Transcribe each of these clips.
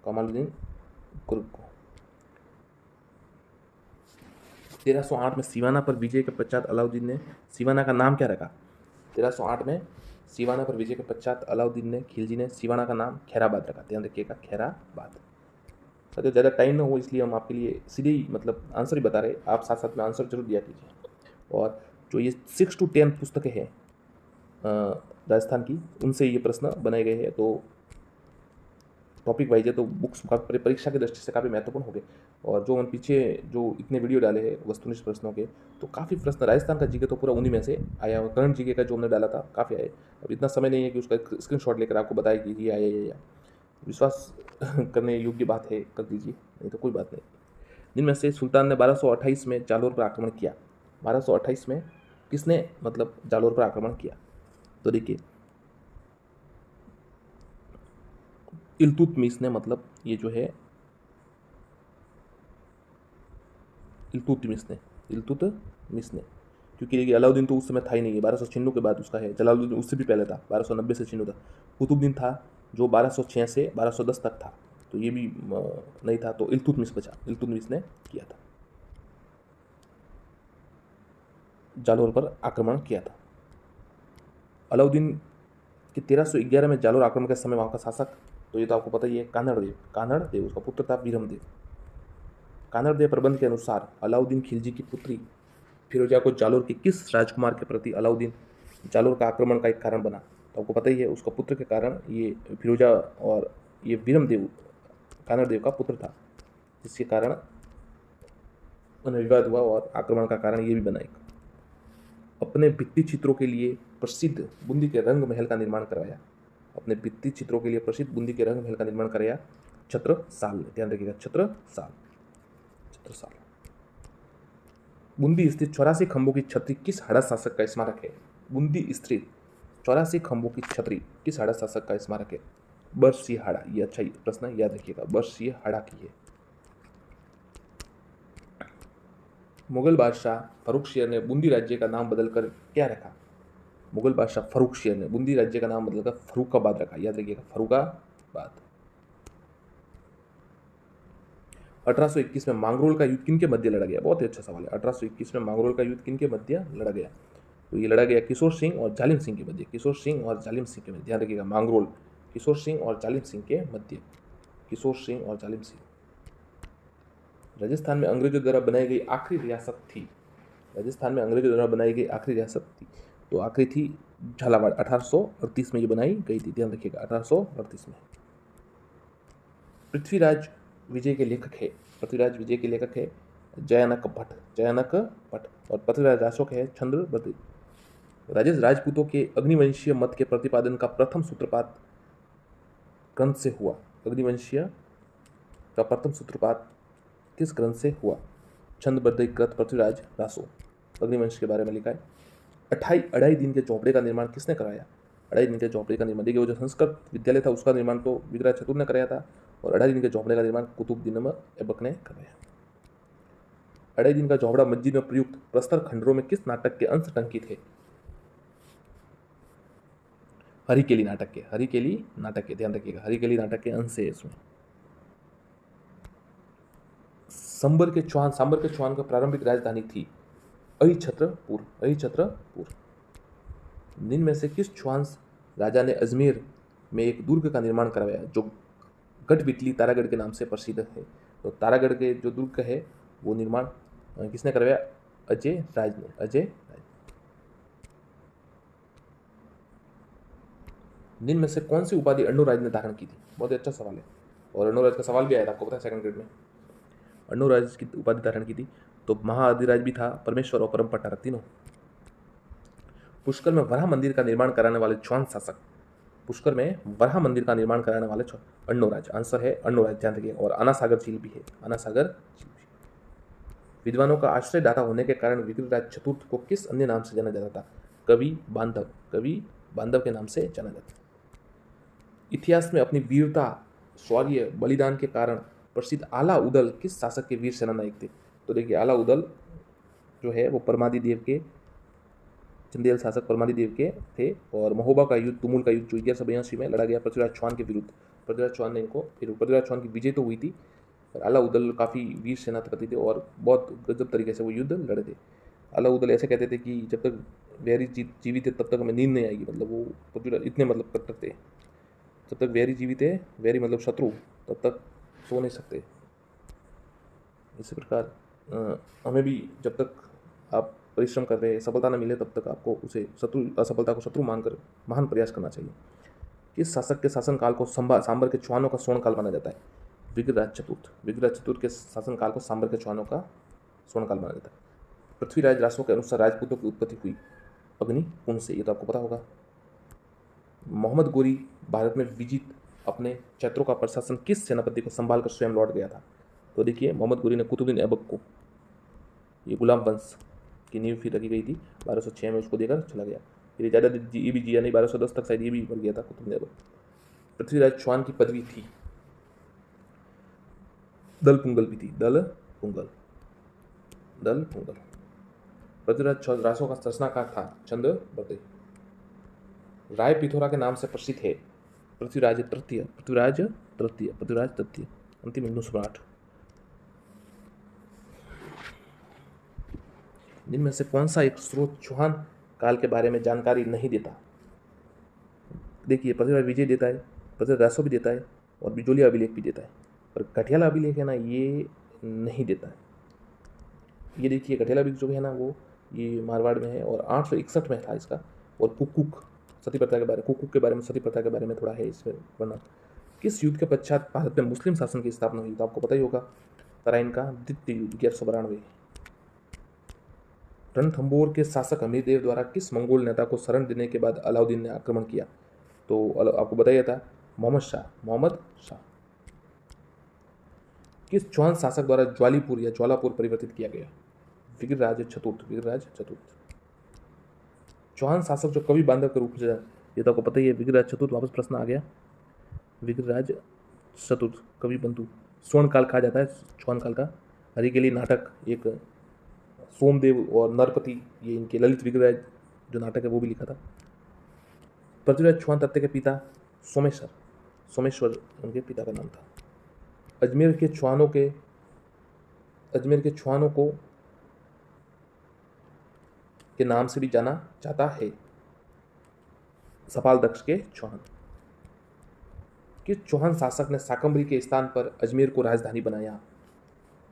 कमालुद्दीन कुर्क को। 1308 में सिवाना पर विजय के पश्चात अलाउद्दीन ने सिवाना का नाम क्या रखा? 1308 में सिवाना पर विजय के पश्चात अलाउद्दीन ने खिलजी ने सिवाना का नाम खैराबाद रखा। ध्यान रखिएगा, खैराबाद। तो ज़्यादा टाइम ना हो इसलिए हम आपके लिए सीधे ही मतलब आंसर ही बता रहे, आप साथ साथ में आंसर जरूर दिया कीजिए। और जो ये 6 to 10 पुस्तकें हैं राजस्थान की, उनसे ये प्रश्न बनाए गए हैं। तो टॉपिक वाइज है तो बुक्स का परीक्षा की दृष्टि से काफ़ी महत्वपूर्ण हो गए। और जो हम पीछे जो इतने वीडियो डाले हैं वस्तुनिष्ठ प्रश्नों के, तो काफ़ी प्रश्न राजस्थान का जीके तो पूरा उन्हीं में से आया। और करंट जीके का जो हमने डाला था काफ़ी आए। अब इतना समय नहीं है कि उसका स्क्रीनशॉट लेकर आपको बताए कि ये आया या विश्वास करने योग्य बात है, कर दीजिए, नहीं तो कोई बात नहीं। जिनमें से सुल्तान ने 1228 में जालोर पर आक्रमण किया। 1228 में किसने मतलब जालोर पर आक्रमण किया? तो देखिए, इल्तुतमिश ने, मतलब ये जो है इल्तुतमिश ने, क्योंकि देखिए अलाउद्दीन तो उस समय था ही नहीं है, 1296 के बाद उसका है। जलालुद्दीन उससे भी पहले था, 1290 से छिन्नू था। कुतुबुद्दीन था जो 1206 से 1210 तक था, तो ये भी नहीं था, तो इल्तुतमिश बचा। इल्तुतमिश ने किया था, जालोर पर आक्रमण किया था। अलाउद्दीन के 1311 में जालोर आक्रमण के समय वहाँ का शासक, तो ये तो आपको पता ही है, कानड़देव उसका पुत्र था बीरमदेव। कानड़देव प्रबंध के अनुसार अलाउद्दीन खिलजी की पुत्री फिरोजा को जालोर के किस राजकुमार के प्रति अलाउद्दीन जालोर का आक्रमण का एक कारण बना? तो आपको पता ही है, उसका पुत्र के कारण ये फिरोजा, और ये बीरमदेव कानड़देव का पुत्र था, जिसके कारण उन्हें विवाद हुआ और आक्रमण का कारण ये भी बना। एक अपने भित्ति चित्रों के लिए प्रसिद्ध बूंदी के रंग महल का निर्माण करवाया। अपने भित्ति चित्रों के लिए प्रसिद्ध बूंदी के रंग महल का निर्माण कराया छत्रसाल ने। ध्यान रखिएगा, छत्रसाल। बूंदी स्थित 84 खंभों की छतरी किस हड़प्पा शासक का स्मारक है? बूंदी स्थित 84 खंभों की छतरी किस हड़प्पा शासक का स्मारक है? बरसिंहड़ा। ये अच्छा प्रश्न है, याद रखिएगा, बरसिंहड़ा की है। मुगल बादशाह फर्रुखशियर ने बूंदी राज्य का नाम बदलकर क्या रखा? मुगल बादशाह फर्रुखशियर ने बूंदी राज्य का नाम बदलकर फर्रुखाबाद रखा। याद रखिएगा, फर्रुखाबाद। 1821 में मांगरोल का युद्ध किनके मध्य लड़ा गया? बहुत ही अच्छा सवाल है। 1821 में मांगरोल का युद्ध किनके मध्य लड़ा गया? तो ये लड़ा गया किशोर सिंह और जालिम सिंह के मध्य। किशोर सिंह और जालिम सिंह के मध्य। ध्यान रखिएगा, मांगरोल किशोर सिंह और जालिम सिंह के मध्य। किशोर सिंह और जालिम सिंह। राजस्थान में अंग्रेजों द्वारा बनाई गई आखिरी रियासत थी? राजस्थान में अंग्रेजों द्वारा बनाई गई आखिरी रियासत थी, तो आखिरी थी झालावाड़। 1838 में ये बनाई गई थी। ध्यान रखिएगा, 1838 में। पृथ्वीराज विजय के लेखक है, पृथ्वीराज विजय के लेखक है जयानक भट्ट। और पृथ्वीराज अशोक है चंद्रबद्री। राजपूतों के अग्निवंशीय मत के प्रतिपादन का प्रथम सूत्रपात ग्रंथ से हुआ? अग्निवंशीय का प्रथम सूत्रपात किस ग्रंथ से हुआ? छंदबद्ध कृत पृथ्वीराज रासो। अग्निवंश के बारे में लिखा है। अढ़ाई दिन के चौपड़े का निर्माण किसने कराया? अढ़ाई दिन के चौपड़े का निर्माण, देखिए वो जो संस्कृत विद्यालय था उसका निर्माण तो विग्रह चतुर ने कराया था, और अढ़ाई दिन के चौपड़े का निर्माण कुतुबुद्दीन ऐबक ने कराया। अढ़ाई दिन का चौपड़ा मस्जिद में प्रयुक्त प्रस्तर खंडरों में किस नाटक के अंश टंकित है? हरिकेली नाटक के। हरिकेली नाटक के, ध्यान रखिएगा, हरिकेली नाटक के अंश है इसमें। सांबर के चौहान का प्रारंभिक राजधानी थी अहिछत्रपुर। निम्न में से किस चौहान राजा ने अजमेर में एक दुर्ग का निर्माण करवाया जो गढ़बिटली तारागढ़ के नाम से प्रसिद्ध है? तो तारागढ़ के जो दुर्ग है वो निर्माण किसने करवाया? अजय राज ने। निम्न में से कौन सी उपाधि अन्नूराज ने धारण की थी? बहुत ही अच्छा सवाल है, और अन्नूराज का सवाल भी आया था, आपको पता है, सेकंड ग्रेड में। अन्नूराज की उपाधि धारण की थी तो महाअधिराज भी था, परमेश्वर और परम पट्टारक तीनों। पुष्कर में वराह मंदिर का निर्माण कराने वाले चौहान शासक? पुष्कर में वराह मंदिर का निर्माण कराने वाले अन्नूराज। आंसर है अन्नूराज, ध्यान रखिए। और आनासागर झील भी है, आनासागर झील भी। विद्वानों का आश्रयदाता होने के कारण विग्रहराज चतुर्थ को किस अन्य नाम से जाना जाता था? कवि बांधव के नाम से जाना जाता। इतिहास में अपनी वीरता, शौर्य, बलिदान के कारण प्रसिद्ध आला उदल किस शासक के वीर सेना नायक थे? तो देखिए, आला उदल जो है वो परमादिदेव के, चंदेल शासक परमादिदेव के थे। और महोबा का युद्ध, तुमुल का युद्ध जो 1182 में लड़ा गया पृथ्वीराज चौहान के विरुद्ध, पृथ्वीराज चौहान ने इनको, फिर पृथ्वीराज चौहान की विजय तो हुई थी, पर अलाउद्दौल काफ़ी वीर सेनापति थे और बहुत गजब तरीके से वो युद्ध लड़े थे। अलाउद्दौल ऐसे कहते थे कि जब तक वेरी जीवित है तब तक हमें नींद नहीं आएगी, मतलब वो पृथ्वीराज इतने मतलब कट्टर थे, जब तक वेरी जीवित है, वेरी मतलब शत्रु, तब तक सो नहीं सकते। इसी प्रकार हमें भी जब तक आप परिश्रम कर रहे हैं, सफलता न मिले तब तक आपको उसे असफलता को शत्रु मानकर महान प्रयास करना चाहिए। किस शासक के शासनकाल को सांबर के चौहानों का स्वर्णकाल माना जाता है? विग्रहराज चतुर्थ। विग्रहराज चतुर्थ के शासनकाल को सांबर के चौहानों का स्वर्णकाल माना जाता है। पृथ्वीराज रासों के अनुसार राजपूतों की उत्पत्ति हुई अग्नि कुंड से, ये तो आपको पता होगा। मोहम्मद गोरी भारत में विजित अपने क्षेत्रों का प्रशासन किस सेनापति को संभाल कर स्वयं लौट गया था? तो देखिए, मोहम्मद गोरी ने कुतुबुद्दीन ऐबक को, ये गुलाम वंश की नींव फिर रखी गई थी, 1206 में उसको देकर चला गया। फिर ज़्यादा ये भी जिया नहीं, 1210 तक शायद ये भी मर गया था कुतुबुद्दीन ऐबक। पृथ्वीराज चौहान की पदवी थी दल पुंगल भी थी, दल पुंगल। पृथ्वीराज रासों का रचनाकार था चंद्रवदे। राय पिथौरा के नाम से प्रसिद्ध है पृथ्वीराज तृतीय। अंतिम हिंदू सम्राट। जिनमें से कौन सा एक स्रोत चौहान काल के बारे में जानकारी नहीं देता? देखिए, पृथ्वीराज विजय देता है, पृथ्वीराज रासो भी देता है और बिजोलिया अभिलेख भी देता है, पर कठियाला अभिलेख है ना, ये नहीं देता है। ये देखिए, कठियाला अभिलेख जो है ना, वो ये मारवाड़ में है और 861 में था इसका। और कुकुक सती प्रथा के बारे में सती प्रथा के बारे में थोड़ा है इसमें वर्णन। किस युद्ध के पश्चात भारत में मुस्लिम शासन की स्थापना हुई? तो आपको पता ही होगा, तराइन का द्वितीय युद्ध 1192। रणथंबोर के शासक अमीरदेव द्वारा किस मंगोल नेता को शरण देने के बाद अलाउद्दीन ने आक्रमण किया? तो आपको बताया था, मोहम्मद शाह। किस चौहान शासक द्वारा ज्वालापुर परिवर्तित किया गया? विग्रहराज चतुर्थ। चौहान शासक जो कवि बांधव के रूप में, ये तो आपको पता ही है, विग्रहराज चतुर्थ। वापस प्रश्न आ गया, विग्रहराज चतुर्थ कवि बंधु। स्वर्ण काल कहा जाता है चौहान काल का। हरि के लिए नाटक, एक सोमदेव और नरपति, ये इनके ललित विग्रहराज जो नाटक है वो भी लिखा था। पृथ्वीराज चौहान तृतीय के पिता सोमेश्वर उनके पिता का नाम था। अजमेर के चौहानों को के नाम से भी जाना जाता है सपाल दक्ष के चौहान। किस चौहान शासक ने शाकंभरी के स्थान पर अजमेर को राजधानी बनाया?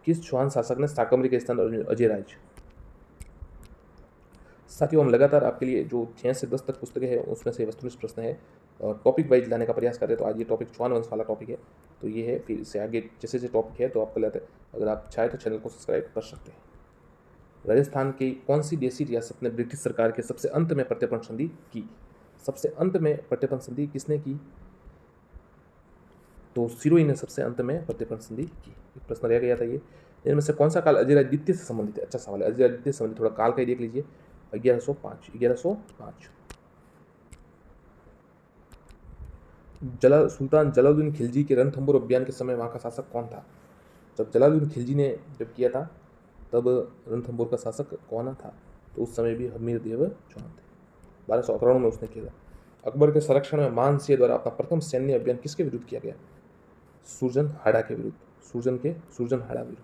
किस चौहान शासक ने शाकंभरी के स्थान पर अजयराज? साथियों, हम लगातार आपके लिए जो 6 से 10 तक पुस्तकें हैं उसमें से वस्तुनिष्ठ प्रश्न है और टॉपिक वाइज लाने का प्रयास कर रहे हैं। तो आज ये टॉपिक चौहान वंश वाला टॉपिक है, तो ये है। फिर इससे आगे जैसे टॉपिक है तो आपको लेते हैं, अगर आप चाहें तो चैनल को सब्सक्राइब कर सकते हैं। राजस्थान की कौन सी देशी रियासत ने ब्रिटिश सरकार के सबसे अंत में प्रत्यर्पण संधि की? सबसे अंत में प्रत्यर्पण संधि किसने की? तो सिरोही ने सबसे अंत में प्रत्यर्पण संधि की। एक प्रश्न रह गया था ये, इनमें से कौन सा काल अजयराज द्वितीय से संबंधित है? अच्छा सवाल है, अजयराज द्वितीय से संबंधित, थोड़ा काल का ही देख लीजिए। 1105। सुल्तान जलालुद्दीन खिलजी के रणथंबोर अभियान के समय वहाँ का शासक कौन था? जब जलालुद्दीन खिलजी ने जब किया था तब रणथंबोर का शासक कौन था? तो उस समय भी अमीरदेव चौहान थे। 1291 में उसने किया था। अकबर के संरक्षण में मानसिंह द्वारा अपना प्रथम सैन्य अभियान किसके विरुद्ध किया गया? सुरजनहाड़ा के विरुद्ध। सुरजनहाड़ा विरुद्ध।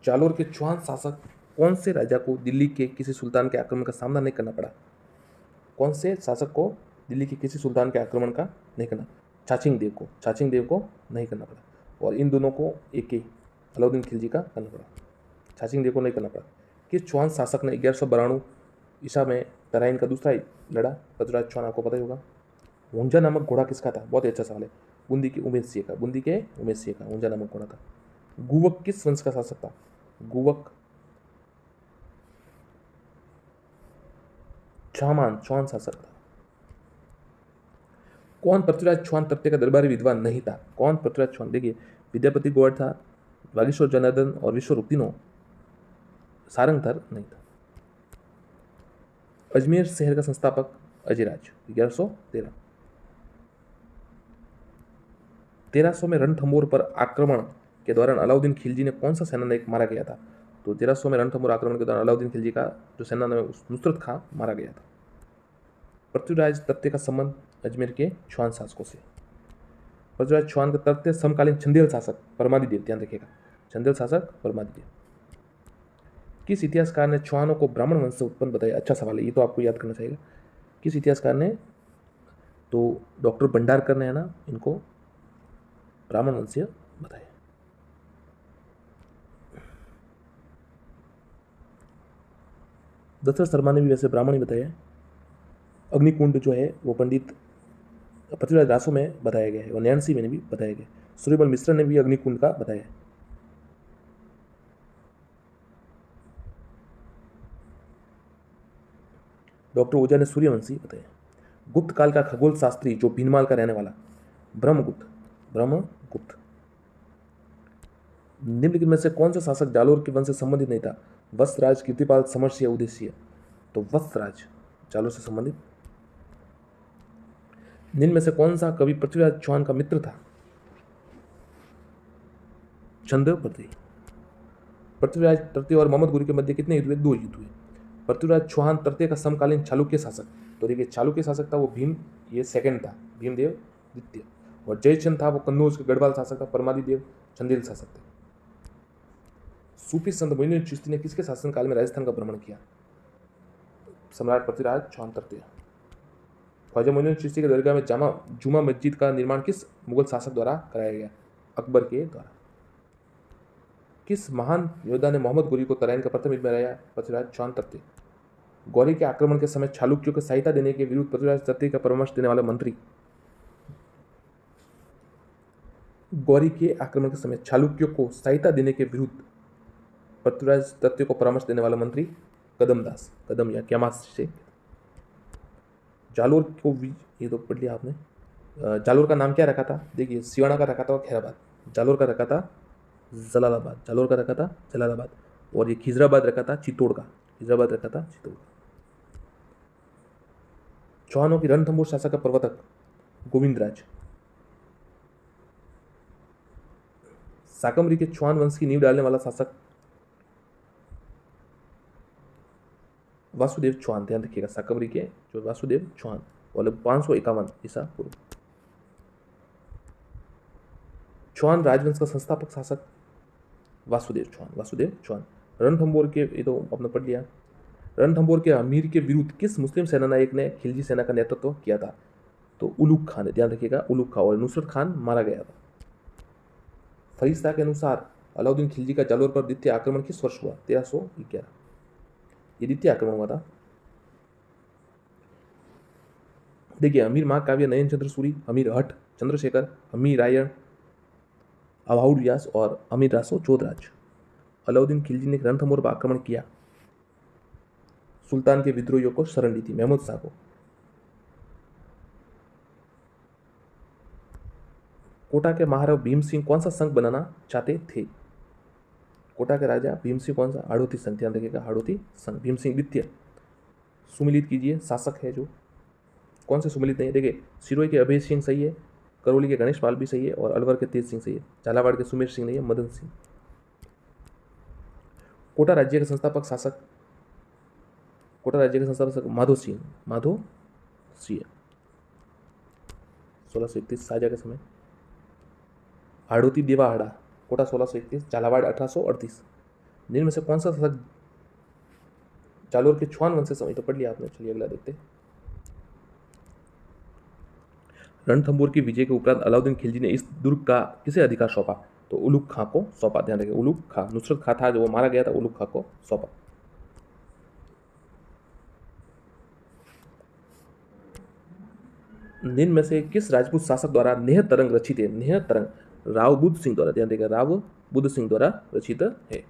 जालोर के चौहान शासक कौन से राजा को दिल्ली के किसी सुल्तान के आक्रमण का सामना नहीं करना पड़ा? कौन से शासक को दिल्ली के किसी सुल्तान के आक्रमण का नहीं करना? छाछिंग देव को नहीं करना पड़ा। और इन दोनों को एक ही अलाउद्दीन खिलजी का करना पड़ा, छाछिंग देव को नहीं करना पड़ा। किस चौहान शासक ने 1192 ईसा में तराइन का दूसरा लड़ा? पृथ्वीराज चौहान, आपको पता ही होगा। ऊंझा नामक घोड़ा किसका था? बहुत ही अच्छा सवाल है। बूंदी के उमेश सिंह का ऊंझा नामक घोड़ा था। गुवक किस वंश का शासक था? गुवक चौहान शासक था। कौन पृथ्वीराज चौहान तृतीय का दरबारी विद्वान नहीं था? कौन पृथ्वीराज चौहान? देखिए, विद्यापति गौड़ था, बागेश्वर जनार्दन और विश्वरूप तीनों, सारंगधर नहीं था। अजमेर शहर का संस्थापक अजयराज, 1113। 1300 में रणथंबोर पर आक्रमण के दौरान अलाउद्दीन खिलजी ने कौन सा सेनानायक मारा गया था? तो 1300 में रणथंबोर आक्रमण के दौरान अलाउद्दीन खिलजी का जो सेनानायक नुसरत खां मारा गया था। पृथ्वीराज तृतीय का संबंध अजमेर के चौहान शासकों से। पृथ्वीराज चौहान के तृतीय समकालीन चंदेल शासक परमादिदेव, ध्यान रखिएगा, चंदेल शासक परमादिदेव। किस इतिहासकार ने चौहानों को ब्राह्मण वंश से उत्पन्न बताया? अच्छा सवाल है, ये तो आपको याद करना चाहिए। किस इतिहासकार ने? तो डॉक्टर भंडारकर ने, है ना, इनको ब्राह्मण वंशीय बताया। दशरथ शर्मा ने भी वैसे ब्राह्मण ही बताया। अग्निकुंड जो है वो पंडित पृथ्वीराज रासो में बताया गया है और नैन्सी में भी बताया गया। सूर्यबल मिश्र ने भी अग्निकुंड का बताया। डॉक्टर ओझा ने सूर्यवंशी बताया। गुप्त काल का खगोल शास्त्री जो भीनमाल का रहने वाला, ब्रह्मगुप्त। ब्रह्मगुप्त। निम्नलिखित में से कौन सा शासक जालोर के वंश से संबंधित नहीं था? वत्सराज, कीर्तिपाल, समरसिंह, उदयसिंह। तो वत्सराज जालोर से संबंधित। निम्न में से कौन सा कवि पृथ्वीराज चौहान का मित्र था? चंद्रपति। पृथ्वीराज तृतीय और मोहम्मद गुरु के मध्य कितने युद्ध हुए? 2 युद्ध हुए। पृथ्वीराज चौहान तृतीय का समकालीन चालुक्य शासक, तो देखिए चालुक्य शासक था वो भीम, ये सेकंड था, भीमदेव द्वितीय। और जयचंद था वो कन्नौज के गढ़वाल शासक था, परमादिदेव चंदेल शासक थे। सूफी संत मोइनुद्दीन चिश्ती ने किसके शासनकाल में राजस्थान का भ्रमण किया? सम्राट पृथ्वीराज चौहान तृतीय। ख्वाजा मोइनुद्दीन चिश्ती के दरगाह में जुमा मस्जिद का निर्माण किस मुगल शासक द्वारा कराया गया? अकबर के द्वारा। किस महान योद्धा ने मोहम्मद गोरी को तराइन का प्रथम युद्ध में हराया? पृथ्वीराज चौहान तृतीय। गौरी के आक्रमण के समय चालुक्यों को सहायता देने के विरुद्ध पृथ्वीराज तृतीय का परामर्श देने वाला मंत्री? गौरी के आक्रमण के समय चालुक्यों को सहायता देने के विरुद्ध पृथ्वीराज तृतीय को परामर्श देने वाला मंत्री कदमदास, कदम या क्यामास से। जालोर को, ये तो पढ़ लिया आपने। जालोर का नाम क्या रखा था? देखिए, सिवाना का रखा था और खैराबाद। जालोर का रखा था जलालाबाद, जालोर का रखा था जलालाबाद। और ये खिजराबाद रखा था चित्तौड़ का, खिजराबाद रखा था चित्तौड़। चौहानों की रणथंभौर शासक का प्रवर्तक गोविंदराज। साकमरी के चौहान वंश की नींव डालने वाला शासक वासुदेव चौहान, ध्यान रखिएगा, साकमरी के जो वासुदेव चौहान, और 551 ईसा पूर्व। चौहान राजवंश का संस्थापक शासक वासुदेव चौहान, वासुदेव चौहान। रणथंभौर के, ये तो आपने पढ़ लिया। रणथंभौर के अमीर के विरुद्ध किस मुस्लिम सेनानायक ने खिलजी सेना का नेतृत्व किया था? तो उलुग खान, ध्यान रखिएगा, उलुग खान। और नुसरत खान मारा गया था। फरिश्ता के अनुसार अलाउद्दीन खिलजी का जालोर पर द्वितीय आक्रमण किस वर्ष हुआ? 1311। ये द्वितीय आक्रमण हुआ था। देखिए, अमीर महाकाव्य नयन चंद्र सूरी, अमीर हठ चंद्रशेखर, अमीर रायण अभाउल व्यास और अमीर रासो चोदराज। अलाउद्दीन खिलजी ने रणथंभौर पर आक्रमण किया, सुल्तान के विद्रोहियों को शरण ली थी, महमूद शाह को। कोटा के महाराजा भीम सिंह कौन सा संघ बनाना चाहते थे? कोटा के राजा भीम सिंह कौन सा? हाड़ौती संघ, ध्यान रखिएगा, हाड़ौती संघ। भीम सिंह द्वितीय। सुमिलित कीजिए, शासक है जो, कौन से सुमिलित नहीं है? देखिए, सिरोही के अभय सिंह सही है, करौली के गणेश पाल भी सही है, और अलवर के तेज सिंह सही है। झालावाड़ के सुमेर सिंह नहीं है, मदन सिंह। कोटा राज्य के संस्थापक शासक, कोटा राज्य के संस्थापक माधो सिंह, माधो सिंह, 1631 साजा के समय। हाड़ौती देवाहाड़ा, कोटा 1631, झालावाड़ 1838। जिनमें से कौन सा शासक जालोर के चौहान वंश से समय? तो पढ़ लिया आपने, चलिए अगला देखते। रणथंभौर की विजय के उपरांत अलाउद्दीन खिलजी ने इस दुर्ग का किसे अधिकार सौंपा? तो उलुग खां को सौंपा, ध्यान रखिए, उलुग खां। नुसरत खां था जो वो मारा गया था, उलुग खां को सौंपा। निम्न में से किस राजपूत शासक द्वारा नेह तरंग रचित है? नेह तरंग राव बुद्ध सिंह द्वारा, ध्यान देगा, राव बुद्ध सिंह द्वारा रचित है।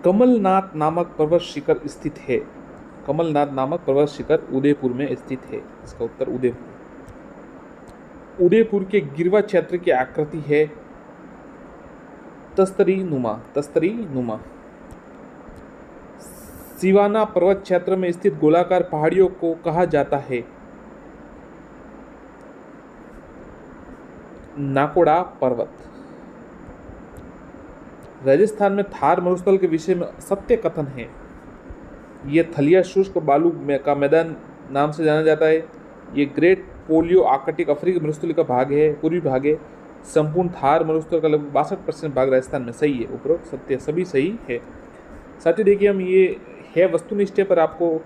कमलनाथ नामक पर्वत शिखर स्थित है? कमलनाथ नामक पर्वत शिखर उदयपुर में स्थित है। इसका उत्तर उदयपुर। उदयपुर के गिरवा क्षेत्र की आकृति है तस्तरी नुमा, तस्तरी नुमा। सिवाना पर्वत क्षेत्र में स्थित गोलाकार पहाड़ियों को कहा जाता है? नाकोड़ा पर्वत। राजस्थान में थार मरुस्थल के विषय में सत्य कथन है? ये थलिया शुष्क बालू का मैदान नाम से जाना जाता है। ये ग्रेट पोलियो आर्कटिक अफ्रीकी मरुस्थल का भाग है, पूर्वी भाग है। संपूर्ण थार मरुस्थल का लगभग 62% भाग राजस्थान में। सही है, उपरोक्त सत्य सभी सही है। साथियों देखिए, हम ये है वस्तुनिष्ठ पर आपको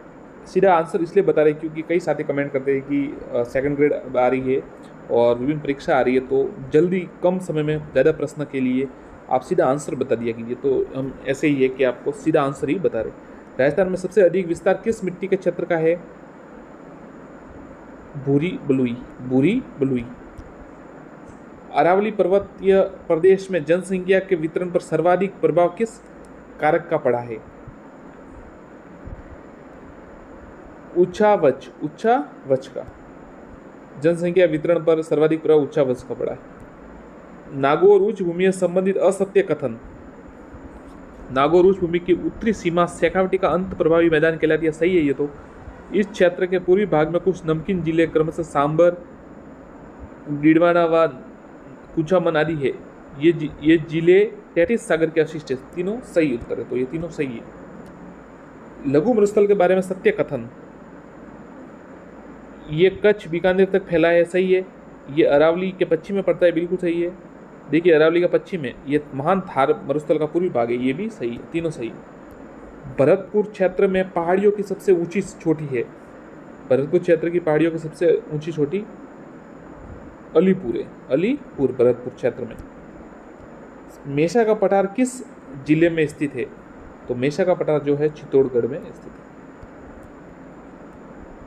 सीधा आंसर इसलिए बता रहे हैं क्योंकि कई साथी कमेंट करते हैं कि सेकंड ग्रेड आ रही है और विभिन्न परीक्षा आ रही है, तो जल्दी कम समय में ज़्यादा प्रश्न के लिए आप सीधा आंसर बता दिया कीजिए। तो हम ऐसे ही है कि आपको सीधा आंसर ही बता रहे। राजस्थान में सबसे अधिक विस्तार किस मिट्टी के क्षेत्र का है? भूरी बलुई, भूरी बलुई। अरावली पर्वतीय प्रदेश में जनसंख्या के वितरण पर सर्वाधिक प्रभाव किस कारक का पड़ा है? उच्चावच का। जनसंख्या वितरण पर सर्वाधिक प्रभाव उच्चावच का पड़ा है। नागौर उच्च भूमि से संबंधित असत्य कथन। नागौर उच्च भूमि की उत्तरी सीमा शेखावटी का अंत प्रभावी मैदान कहलाती है। सही है ये तो। इस क्षेत्र के पूर्वी भाग में कुछ नमकीन जिले क्रमशः सांबर, गिडवाना व कुचामन आदि है। ये जिले तैतीस सागर के अवशिष्ट है। तीनों सही उत्तर है, तो ये तीनों सही है। लघु मरुस्थल के बारे में सत्य कथन। ये कच्छ बीकानेर तक फैला है। सही है। ये अरावली के पश्चिम में पड़ता है। बिल्कुल सही है। देखिए, अरावली का पश्चिम है। ये महान थार मरुस्थल का पूर्वी भाग है। ये भी सही है, तीनों सही है। भरतपुर क्षेत्र में पहाड़ियों की सबसे ऊंची चोटी है। भरतपुर क्षेत्र की पहाड़ियों की सबसे ऊंची चोटी अलीपुर है। अलीपुर भरतपुर क्षेत्र में। मेषा का पठार किस जिले में स्थित है? तो मेषा का पठार जो है चित्तौड़गढ़ में स्थित है।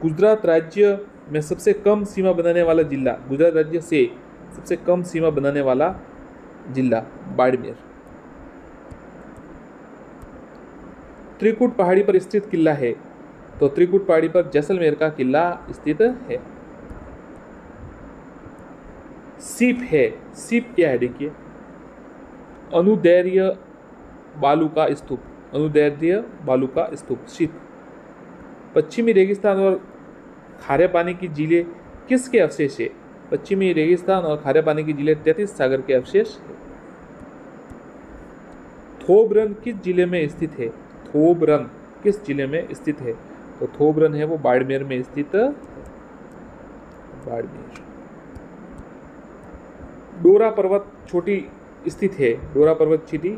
गुजरात राज्य में सबसे कम सीमा बनाने वाला जिला। गुजरात राज्य से सबसे कम सीमा बनाने वाला जिला बाड़मेर। त्रिकुट पहाड़ी पर स्थित किला है। तो त्रिकुट पहाड़ी पर जैसलमेर का किला स्थित है। सीप है। सीप क्या है? देखिए, अनुदैर्ध्य बालू का स्तूप। अनुदैर्ध्य बालू का स्तूप सीप। पश्चिमी रेगिस्तान और खारे पानी की झीलें किसके अवशेष है? पश्चिमी रेगिस्तान और खारे पानी की झीलें तैतीस सागर के अवशेष है। थोबरन किस जिले में स्थित है? थोबरन किस जिले में स्थित है? तो थोबरन है वो बाड़मेर में स्थित है। बाड़मेर। डोरा पर्वत छोटी स्थित है। डोरा पर्वत छोटी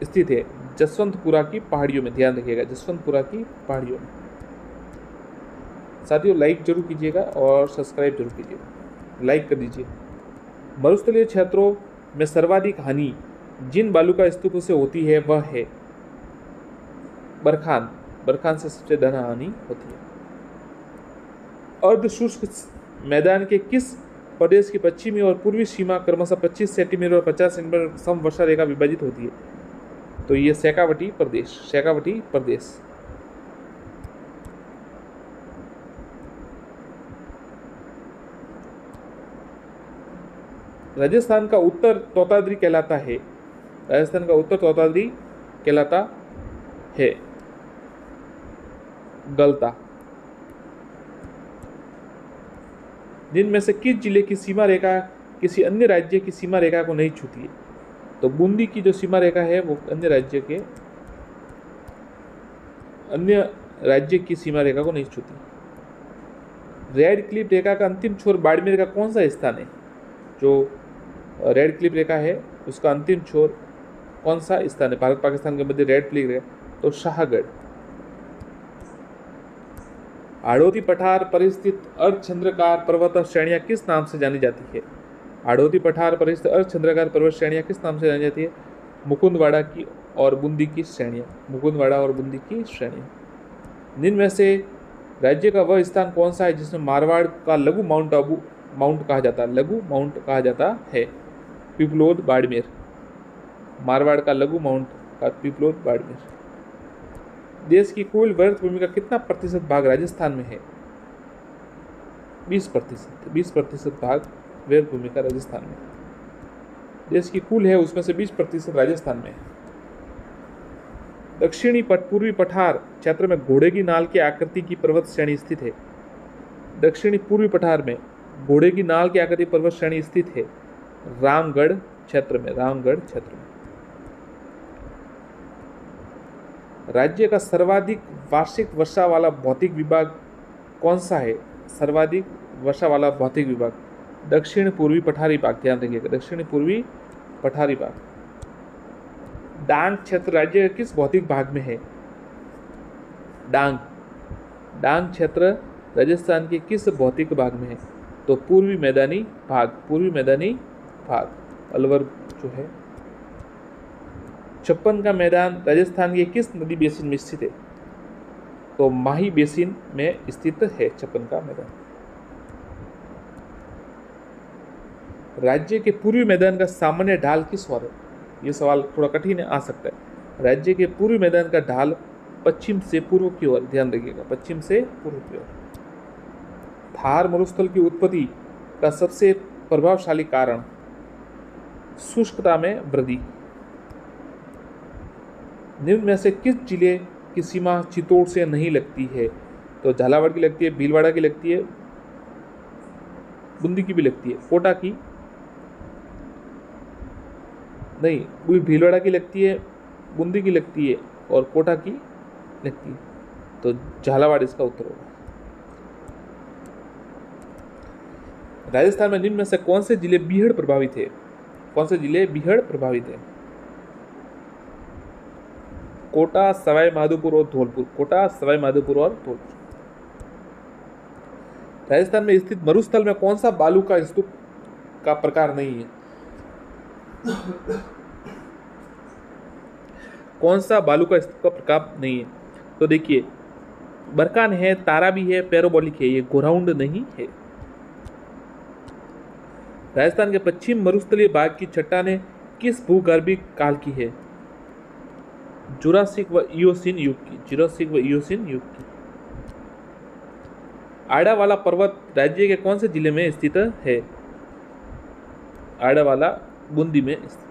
स्थित है जसवंतपुरा की पहाड़ियों में। ध्यान रखिएगा, जसवंतपुरा की पहाड़ियों में। साथियों, लाइक जरूर कीजिएगा और सब्सक्राइब जरूर कीजिएगा। लाइक कर दीजिए। मरुस्थलीय क्षेत्रों में सर्वाधिक हानि जिन बालू का स्तूप से होती है वह है बरखान। बरखान से सबसे ज्यादा हानि होती है। अर्धशुष्क मैदान के किस प्रदेश की पश्चिमी और पूर्वी सीमा क्रमशः 25 सेंटीमीटर और 50 सेंटीमीटर सम वर्षा रेखा विभाजित होती है? तो ये शेखावटी प्रदेश। शेखावटी प्रदेश। राजस्थान का उत्तर तोताद्री कहलाता है। राजस्थान का उत्तर तोताद्री कहलाता है। गलता। जिनमें से किस जिले की सीमा रेखा किसी अन्य राज्य की सीमा रेखा को नहीं छूती है? तो बूंदी की जो सीमा रेखा है वो अन्य राज्य की सीमा रेखा को नहीं छूती। रेड क्लिफ रेखा का अंतिम छोर बाड़मेर का कौन सा स्थान है? जो रेड क्लिफ रेखा है उसका अंतिम छोर कौन सा स्थान है? भारत पाकिस्तान के मध्य रेड क्लिफ रेखा, तो शाहगढ़। हाड़ौती पठार पर स्थित अर्धचंद्राकार पर्वत श्रेणियां किस नाम से जानी जाती है? हाड़ौती पठार पर स्थित अर्धचंद्राकार पर्वत श्रेणियां किस नाम से जानी जाती है? मुकुंदवाड़ा की और बूंदी की श्रेणियां। मुकुंदवाड़ा और बूंदी की श्रेणियां। जिनमें से राज्य का वह स्थान कौन सा है जिसमें मारवाड़ का लघु माउंट कहा जाता है? लघु माउंट कहा जाता है पिपलोद बाड़मेर। मारवाड़ का लघु माउंट का पिपलोद बाड़मेर। देश की कुल वर्ग भूमि का कितना प्रतिशत भाग राजस्थान में है? 20%। 20% भाग वर्ग भूमि का राजस्थान में। देश की कुल है उसमें से 20% राजस्थान में है। दक्षिणी पूर्वी पठार क्षेत्र में घोड़े की नाल की आकृति की पर्वत श्रेणी स्थित है। दक्षिणी पूर्वी पठार में घोड़े की नाल की आकृति पर्वत श्रेणी स्थित है रामगढ़ क्षेत्र में। रामगढ़ क्षेत्र में। राज्य का सर्वाधिक वार्षिक वर्षा वाला भौतिक विभाग कौन सा है? सर्वाधिक वर्षा वाला भौतिक विभाग दक्षिण पूर्वी पठारी भाग, ध्यान रखिएगा, दक्षिण पूर्वी पठारी भाग। डांग क्षेत्र राज्य के किस भौतिक भाग में है? डांग क्षेत्र राजस्थान के किस भौतिक भाग में है? तो पूर्वी मैदानी भाग, अलवर जो है। छप्पन का मैदान राजस्थान के किस नदी बेसिन में स्थित है? तो माही बेसिन में स्थित है छप्पन का मैदान। राज्य के पूर्वी मैदान का सामान्य ढाल किस ओर है? यह सवाल थोड़ा कठिन आ सकता है। राज्य के पूर्वी मैदान का ढाल पश्चिम से पूर्व की ओर, ध्यान रखिएगा, पश्चिम से पूर्व की ओर। थार मरुस्थल की उत्पत्ति का सबसे प्रभावशाली कारण शुष्कता में वृद्धि। निम्न में से किस जिले की सीमा चित्तौड़ से नहीं लगती है? तो झालावाड़ की लगती है, भीलवाड़ा की लगती है, बूंदी की भी लगती है, कोटा की नहीं, भीलवाड़ा की लगती है, बूंदी की लगती है और कोटा की लगती है। तो झालावाड़ इसका उत्तर होगा। राजस्थान में निम्न में से कौन से जिले बीहड़ प्रभावित है? कौन से जिले बीहड़ प्रभावित है? कोटा, सवाई माधोपुर और धौलपुर। कोटा, सवाई माधोपुर और धौलपुर। राजस्थान में स्थित मरुस्थल में कौन सा बालू का स्तूप का प्रकार नहीं है? कौन सा बालू का स्तूप का प्रकार नहीं है? तो देखिए, बरकान है, तारा भी है, पैराबोलिक है, ये गोराउंड नहीं है। राजस्थान के पश्चिम मरुस्थलीय भाग की चट्टानें किस भूगर्भीय काल की है? जुरासिक व इयोसीन युग की। जुरासिक व इयोसीन युग की। आड़ावाला पर्वत राज्य के कौन से जिले में स्थित है? आड़ावाला बूंदी में स्थित।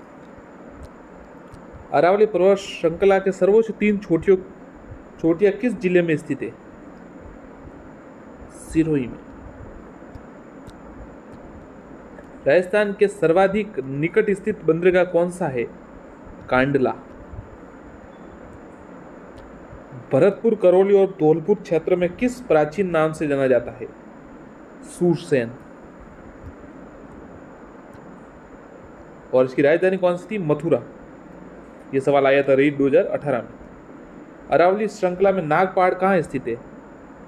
अरावली पर्वत श्रृंखला के सर्वोच्च 3 चोटियां किस जिले में स्थित है? सिरोही में। राजस्थान के सर्वाधिक निकट स्थित बंदरगाह कौन सा है? कांडला। भरतपुर, करौली और धौलपुर क्षेत्र में किस प्राचीन नाम से जाना जाता है? सूरसेन। और इसकी राजधानी कौन सी थी? मथुरा। यह सवाल आया था रीट 2018 में। अरावली श्रृंखला में नागपाड़ कहाँ स्थित है?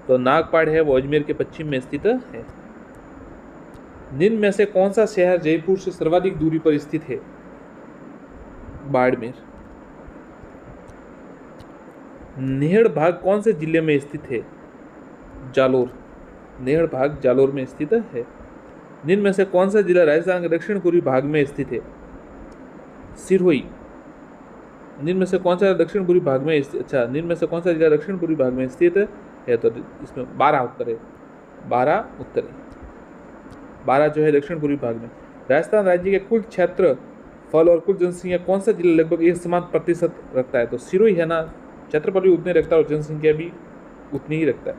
तो नागपाड़ है वो अजमेर के पश्चिम में स्थित है। निम्न में से कौन सा शहर जयपुर से सर्वाधिक दूरी पर स्थित है? बाड़मेर। नेहड़ भाग कौन से जिले में स्थित है? जालोर। नेहड़ भाग जालोर में स्थित है। निम्न में से कौन सा जिला राजस्थान के दक्षिण पूर्वी भाग में स्थित है? सिरोही। निम्न में से कौन सा दक्षिण पूर्वी भाग में निम्न में से कौन सा जिला दक्षिण पूर्वी भाग में स्थित है? तो इसमें 12 उत्तर है। 12 उत्तर है। 12 जो है दक्षिण पूर्वी भाग में। राजस्थान राज्य के कुल क्षेत्र फल और कुल जनसंख्या कौन सा जिला लगभग एक समान प्रतिशत रखता है? तो सिरोही है ना, क्षेत्रफल भी उतने रखता है और जनसंख्या भी उतनी ही रखता है।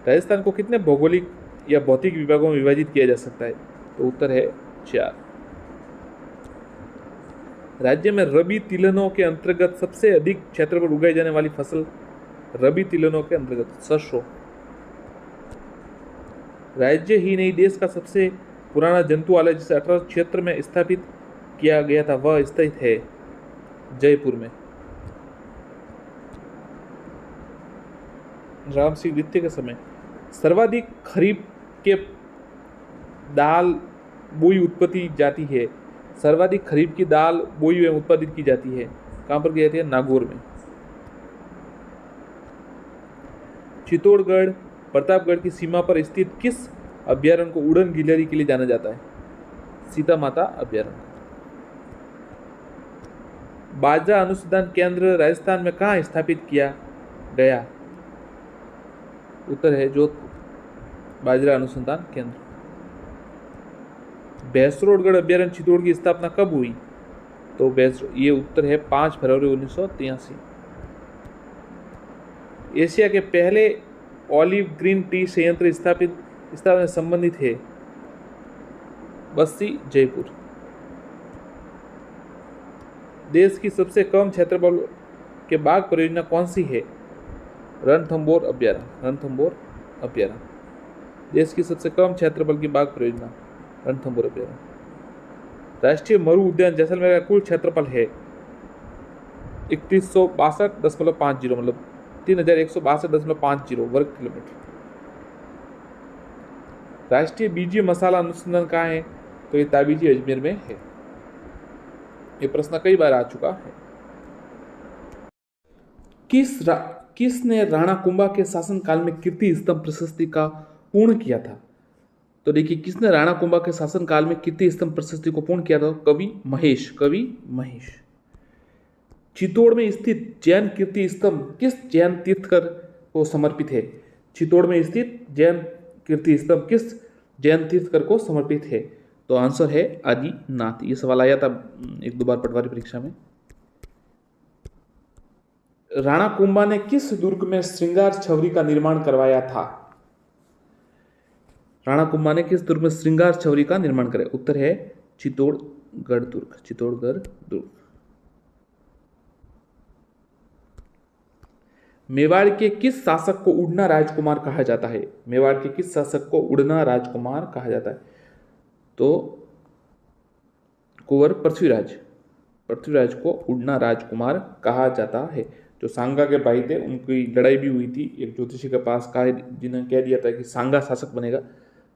राजस्थान को कितने भौगोलिक या भौतिक विभागों में विभाजित किया जा सकता है? तो उत्तर है 4। राज्य में रबी तिलहनों के अंतर्गत सबसे अधिक क्षेत्र पर उगाई जाने वाली फसल रबी तिलहनों के अंतर्गत सरसों। राज्य ही नहीं, देश का सबसे पुराना जंतुआलय जिसे 18 क्षेत्र में स्थापित किया गया था वह स्थित है जयपुर में। राम सिंह द्वितीय के समय सर्वाधिक खरीफ के दाल बोई उत्पत्ति जाती है। सर्वाधिक खरीफ की दाल बोई एवं उत्पादित की जाती है। कहां पर की जाती है? नागौर में। चित्तौड़गढ़ प्रतापगढ़ की सीमा पर स्थित किस अभ्यारण्य को उड़न गिलहरी के लिए जाना जाता है? सीता माता अभ्यारण्य। बाजरा अनुसंधान केंद्र राजस्थान में कहाँ स्थापित किया गया? उत्तर है जोधपुर। बाजरा अनुसंधान केंद्र। भैंसरोडगढ़ अभ्यारण्य चित्तौड़ की स्थापना कब हुई? तो ये उत्तर है 5 फरवरी 1983। एशिया के पहले ऑलिव ग्रीन टी संयंत्र स्थापित संबंधित है बस्ती जयपुर। देश की सबसे कम क्षेत्रफल के बाघ परियोजना कौन सी है? रणथंभौर अभ्यारण्य। रणथंभौर अभ्यारण्य। देश की सबसे कम क्षेत्रफल की बाघ परियोजना रणथंभौर अभ्यारण्य। राष्ट्रीय मरु उद्यान जैसलमेर का कुल क्षेत्रफल है 3162.50 मतलब 3162.50 वर्ग किलोमीटर। राष्ट्रीय बीजीय मसाला अनुसंधान कहाँ है? तो ये ताबीजी अजमेर में है। ये प्रश्न कई बार आ चुका है। किसने राणा कुंभा के शासनकाल में कीर्ति स्तंभ प्रशस्ति का पूर्ण किया था? तो देखिए, किसने राणा कुंभा के शासनकाल में कीर्ति स्तंभ प्रशस्ति को पूर्ण किया था? कवि महेश। चित्तौड़ में स्थित जैन कीर्ति स्तंभ किस जैन तीर्थकर को समर्पित है? चित्तौड़ में स्थित जैन कीर्ति स्तंभ किस जैन तीर्थकर को समर्पित है? तो आंसर है आदिनाथ। ये सवाल आया था एक दो बार पटवारी परीक्षा में। राणा कुंभा ने किस दुर्ग में श्रृंगार छवरी का निर्माण करवाया था? राणा कुंभा ने किस दुर्ग में श्रृंगार छवरी का निर्माण कराया? उत्तर है चित्तौड़गढ़ दुर्ग। मेवाड़ के किस शासक को उड़ना राजकुमार कहा जाता है? मेवाड़ के किस शासक को उड़ना राजकुमार कहा जाता है? तो कुंवर पृथ्वीराज को उड़ना राजकुमार कहा जाता है। जो सांगा के भाई थे, उनकी लड़ाई भी हुई थी एक ज्योतिषी के पास, कहा जिन्होंने कह दिया था कि सांगा शासक बनेगा,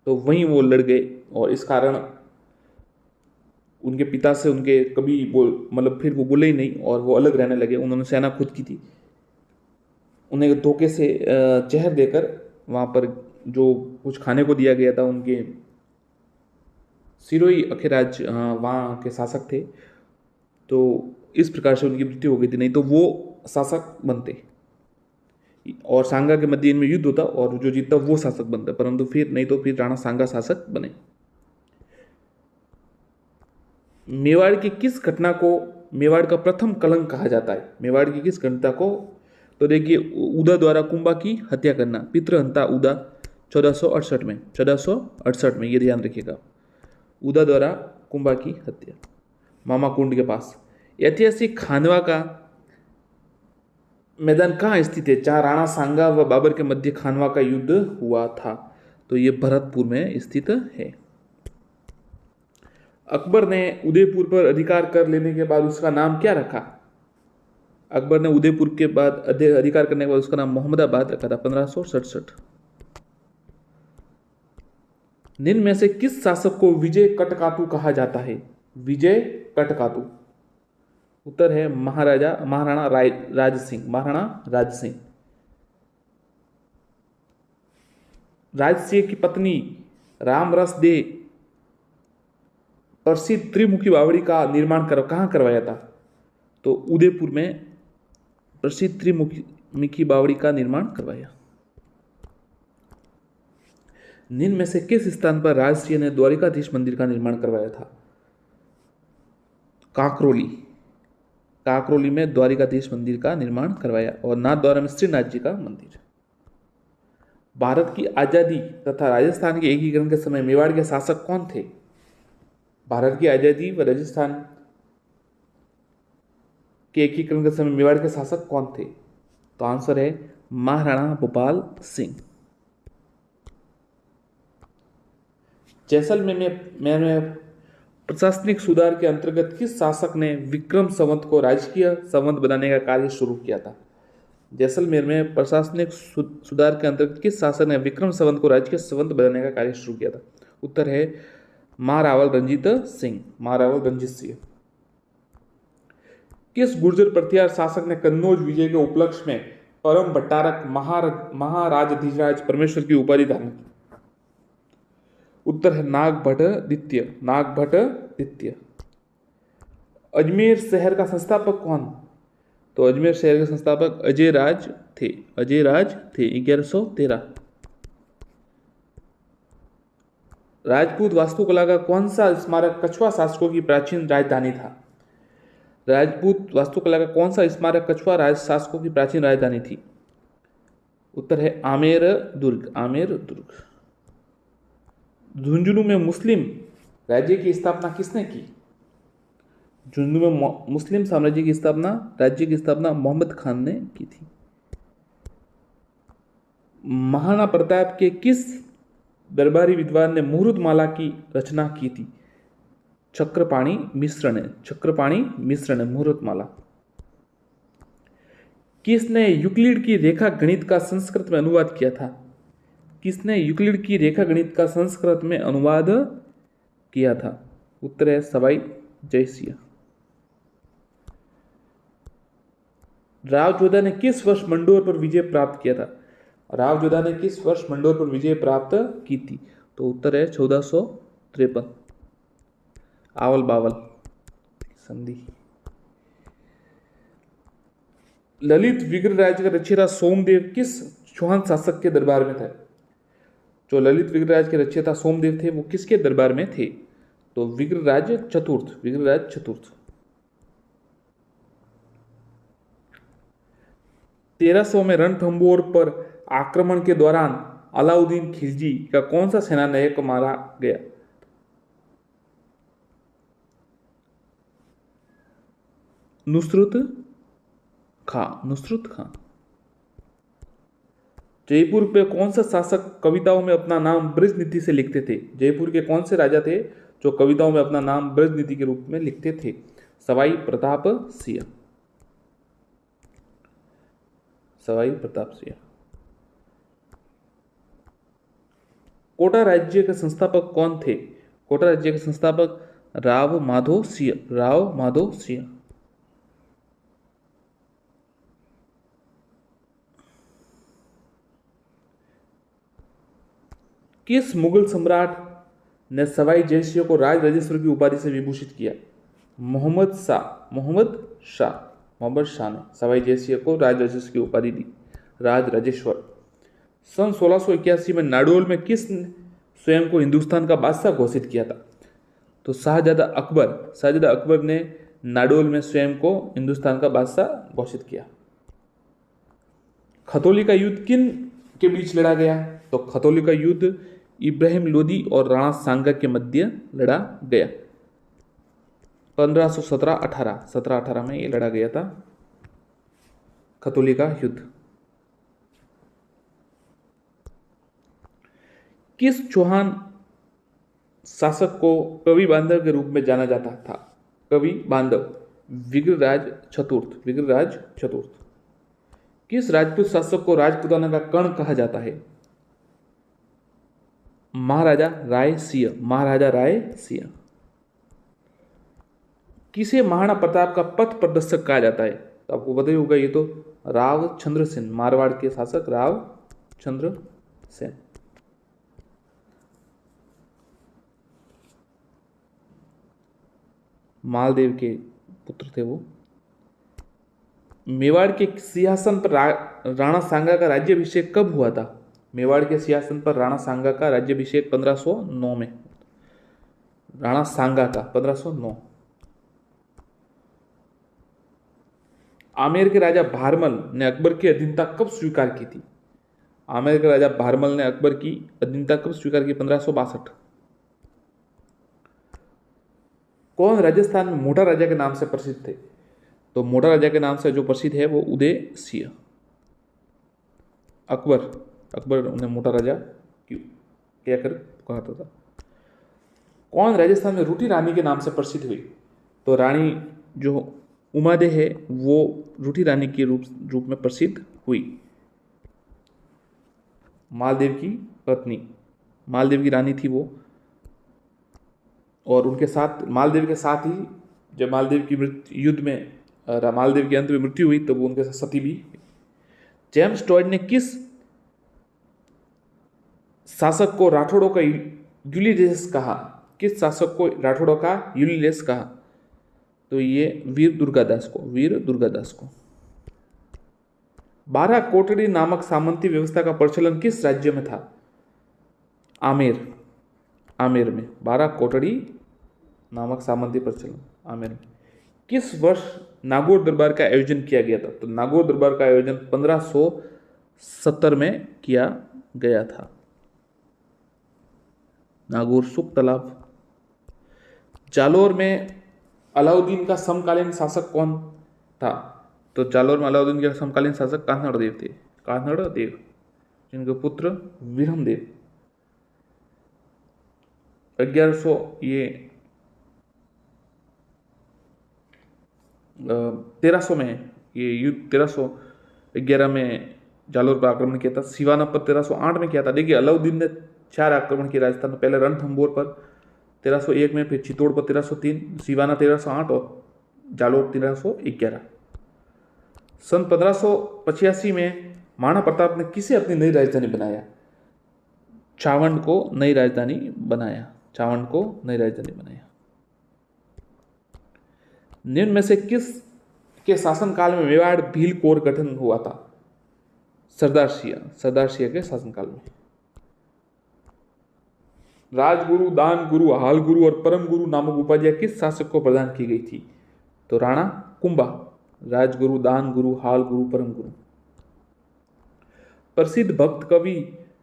तो वहीं वो लड़ गए और इस कारण उनके पिता से उनके कभी मतलब फिर वो बोले ही नहीं और वो अलग रहने लगे। उन्होंने सेना खुद की थी। उन्हें धोखे से जहर देकर वहाँ पर जो कुछ खाने को दिया गया था, उनके सिरोही अखिराज वहाँ के शासक थे, तो इस प्रकार से उनकी मृत्यु हो गई थी, नहीं तो वो शासक बनते और सांगा के मध्य इनमें युद्ध होता और जो जीतता वो शासक बनता, परंतु फिर राणा सांगा शासक बने। मेवाड़ की किस घटना को मेवाड़ का प्रथम कलंक कहा जाता है? मेवाड़ की किस घटना को? तो देखिए, उदा द्वारा कुंभा की हत्या करना, पितृहंता उदा 1468 में, ये ध्यान रखिएगा। उदा द्वारा कुंभा की हत्या मामा कुंड के पास। ऐतिहासिक खानवा का मैदान कहाँ स्थित है जहाँ राणा सांगा व बाबर के मध्य खानवा का युद्ध हुआ था? तो ये भरतपुर में स्थित है। अकबर ने उदयपुर पर अधिकार कर लेने के बाद उसका नाम क्या रखा? अकबर ने उदयपुर के बाद अधिकार करने के बाद उसका नाम मोहम्मदाबाद रखा था 1567। निम्न में से किस शासक को विजय कटकातु कहा जाता है? विजय कटकातु। उत्तर है महाराणा राज सिंह। राजसिंह की पत्नी रामरस दे प्रसिद्ध त्रिमुखी बावड़ी का निर्माण कहाँ करवाया था? तो उदयपुर में प्रसिद्ध त्रिमुखी बावड़ी का निर्माण करवाया। निम्न में से किस स्थान पर राजसिंह ने द्वारिकाधीश मंदिर का निर्माण करवाया था? काकरोली में द्वारिकाधीश मंदिर का निर्माण करवाया और नाथद्वारा में श्रीनाथ जी का मंदिर। भारत की आजादी तथा राजस्थान के एकीकरण के समय मेवाड़ के शासक कौन थे? भारत की आजादी व राजस्थान के एकीकरण के समय मेवाड़ के शासक कौन थे? तो आंसर है महाराणा भूपाल सिंह। जैसलमेर में प्रशासनिक सुधार के अंतर्गत किस शासक ने विक्रम संवत को राजकीय संवत बनाने का कार्य शुरू किया था? जैसलमेर में प्रशासनिक सुधार के अंतर्गत किस शासक ने विक्रम संवत को राजकीय संवत बनाने का कार्य शुरू किया था? उत्तर है महारावल रंजीत सिंह। किस गुर्जर प्रतिहार शासक ने कन्नौज विजय के उपलक्ष्य में परम भट्टारक महाराजाधिराज परमेश्वर की उपाधि धारण की? उत्तर है नागभट्ट द्वितीय। अजमेर शहर का संस्थापक कौन? तो अजमेर शहर के संस्थापक अजय राज थे 1113। राजपूत वास्तुकला का कौन सा स्मारक कछवा शासकों की प्राचीन राजधानी था? राजपूत वास्तुकला का कौन सा स्मारक कछवा शासकों की प्राचीन राजधानी थी? उत्तर है आमेर दुर्ग। झुंझुनू में मुस्लिम राज्य की स्थापना किसने की? झुंझुनू में मुस्लिम साम्राज्य की स्थापना, राज्य की स्थापना मोहम्मद खान ने की थी। महाराणा प्रताप के किस दरबारी विद्वान ने मुहूर्तमाला की रचना की थी? चक्रपाणि मिश्र ने, चक्रपाणि मिश्र ने मुहूर्तमाला। किसने यूक्लिड की रेखा गणित का संस्कृत में अनुवाद किया था? किसने यूक्लिड की रेखा गणित का संस्कृत में अनुवाद किया था? उत्तर है सवाई जयसिंह। राव जोधा ने किस वर्ष मंडोर पर विजय प्राप्त किया था? राव जोधा ने किस वर्ष मंडोर पर विजय प्राप्त की थी? तो उत्तर है 1453। आवल बावल संधि। ललित विग्रहराज का रचयिता सोमदेव किस चौहान शासक के दरबार में थे? जो ललित विग्रहराज के रचयिता सोमदेव थे वो किसके दरबार में थे? तो विग्रहराज चतुर्थ, विग्रहराज चतुर्थ। 1300 में रणथंभौर पर आक्रमण के दौरान अलाउद्दीन खिलजी का कौन सा सेनानायक मारा गया? नुसरत खां, नुसरत खां। जयपुर पे कौन सा शासक कविताओं में अपना नाम ब्रजनीति से लिखते थे? जयपुर के कौन से राजा थे जो कविताओं में अपना नाम ब्रजनीति के रूप में लिखते थे? सवाई प्रताप सिंह, सवाई प्रताप सिंह। कोटा राज्य के संस्थापक कौन थे? कोटा राज्य के संस्थापक राव माधो सिंह, राव माधो सिंह। किस मुगल सम्राट ने सवाई जयसिंह को राज राजेश्वर की उपाधि से विभूषित किया? मोहम्मद शाह, मोहम्मद शाह, मोहम्मद शाह ने सवाई जयसिंह को राज राजेश्वर की उपाधि दी, राज राजेश्वर। सन 1681 में नाडोल में किस स्वयं को हिंदुस्तान का बादशाह घोषित किया था? तो शाहजादा अकबर, शाहजादा अकबर ने नाडोल में स्वयं को हिंदुस्तान का बादशाह घोषित किया। खतौली का युद्ध किन के बीच लड़ा गया? तो खतौली का युद्ध इब्राहिम लोदी और राणा सांगा के मध्य लड़ा गया। 1517-18, 1718 में ये लड़ा गया था खतौली का युद्ध। किस चौहान शासक को कवि बांधव के रूप में जाना जाता था? कवि बांधव, विग्रहराज चतुर्थ, विग्रहराज चतुर्थ। किस राजपूत शासक को राजपूताना का कर्ण कहा जाता है? महाराजा राय सिंह, महाराजा राय सिंह। किसे महाराणा प्रताप का पथ प्रदर्शक कहा जाता है? तो आपको पता ही होगा, ये तो राव चंद्र सेन, मारवाड़ के शासक राव चंद्र सेन। मालदेव के पुत्र थे वो। मेवाड़ के सिंहासन पर राणा सांगा का राज्याभिषेक कब हुआ था? मेवाड़ के सिंहासन पर राणा सांगा का राज्याभिषेक 1509 में, राणा सांगा का 1509। आमेर के राजा भारमल ने अकबर की अधीनता कब स्वीकार की थी? आमेर के राजा भारमल ने अकबर की अधीनता कब स्वीकार की? 1562। कौन राजस्थान में मोटा राजा के नाम से प्रसिद्ध थे? तो मोटा राजा के नाम से जो प्रसिद्ध है वो उदय सिंह। अकबर, अकबर उन्हें मोटा राजा क्यों कहकर कहता था। कौन राजस्थान में रूठी रानी के नाम से प्रसिद्ध हुई? तो रानी जो उमादे है वो रूठी रानी के रूप में प्रसिद्ध हुई। मालदेव की पत्नी, मालदेव की रानी थी वो, और उनके साथ मालदेव के साथ ही जब मालदेव की युद्ध में मालदेव के अंत में मृत्यु हुई तो वो उनके साथ सती भी। जेम्स टॉयड ने किस शासक को राठौड़ों का यूलियस कहा? किस शासक को राठौड़ों का यूलियस कहा? तो ये वीर दुर्गादास को, वीर दुर्गादास को। 12 कोटड़ी नामक सामंती व्यवस्था का प्रचलन किस राज्य में था? आमेर, आमेर में 12 कोटड़ी नामक सामंती प्रचलन आमेर में। किस वर्ष नागौर दरबार का आयोजन किया गया था? तो नागौर दरबार का आयोजन 1570 में किया गया था। नागौर सुख तालाब। जालोर में अलाउद्दीन का समकालीन शासक कौन था? तो जालौर में अलाउद्दीन के समकालीन शासक कान्हड़ देव थे, कान्हड़ देव, जिनके पुत्र विरम देव। 1100 ये 1300 में ये युद्ध 1311 में जालोर पर आक्रमण किया था। सिवाना पर 1308 में किया था। देखिए अलाउद्दीन ने 4 आक्रमण किए राजस्थान में, पहले रणथंभौर पर 1301 में, फिर चित्तौड़ पर 1303, सिवाना 1308 और जालोर 1311। सन 1585 में महाराणा प्रताप ने किसे अपनी नई राजधानी बनाया? चावंड को नई राजधानी बनाया, चावंड को नई राजधानी बनाया। निम्न में से किस के शासनकाल में मेवाड़ भील कोर गठन हुआ था? सरदार सिंह के शासनकाल में। राजगुरु, दान गुरु, हाल गुरु और परम गुरु नामक उपाधियां किस शासक को प्रदान की गई थी? तो राणा कुंभा। राजगुरु, दान गुरु, हाल गुरु, परम गुरु। प्रसिद्ध भक्त कवि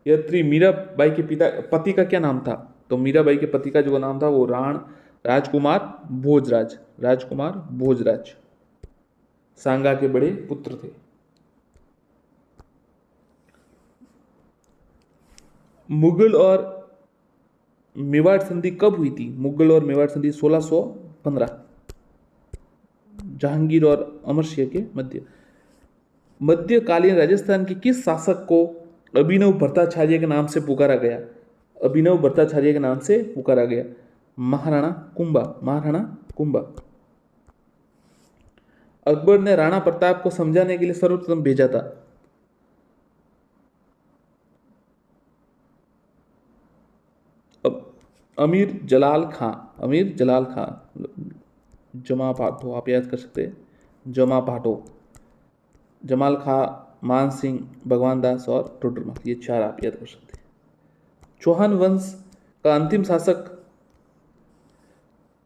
यत्री मीराबाई के पति का क्या नाम था? तो मीराबाई के पति का जो नाम था वो राजकुमार भोजराज, राजकुमार भोजराज सांगा के बड़े पुत्र थे। मुगल और मेवाड़ संधि कब हुई थी? मुगल और मेवाड़ संधि 1615, जहांगीर और अमर सिंह के मध्य। मध्यकालीन राजस्थान के किस शासक को अभिनव भट्टाचार्य के नाम से पुकारा गया? अभिनव भट्टाचार्य के नाम से पुकारा गया। महाराणा कुंभा, महाराणा कुंभा। अकबर ने राणा प्रताप को समझाने के लिए सर्वप्रथम भेजा था? अमीर जलाल खां, अमीर जलाल खां, जमा भाटो आप याद कर सकते हैं, जमा भाटो, जमाल खां, मान सिंह, भगवान दास और टोडरमल, ये 4 आप याद कर सकते हैं। चौहान वंश का अंतिम शासक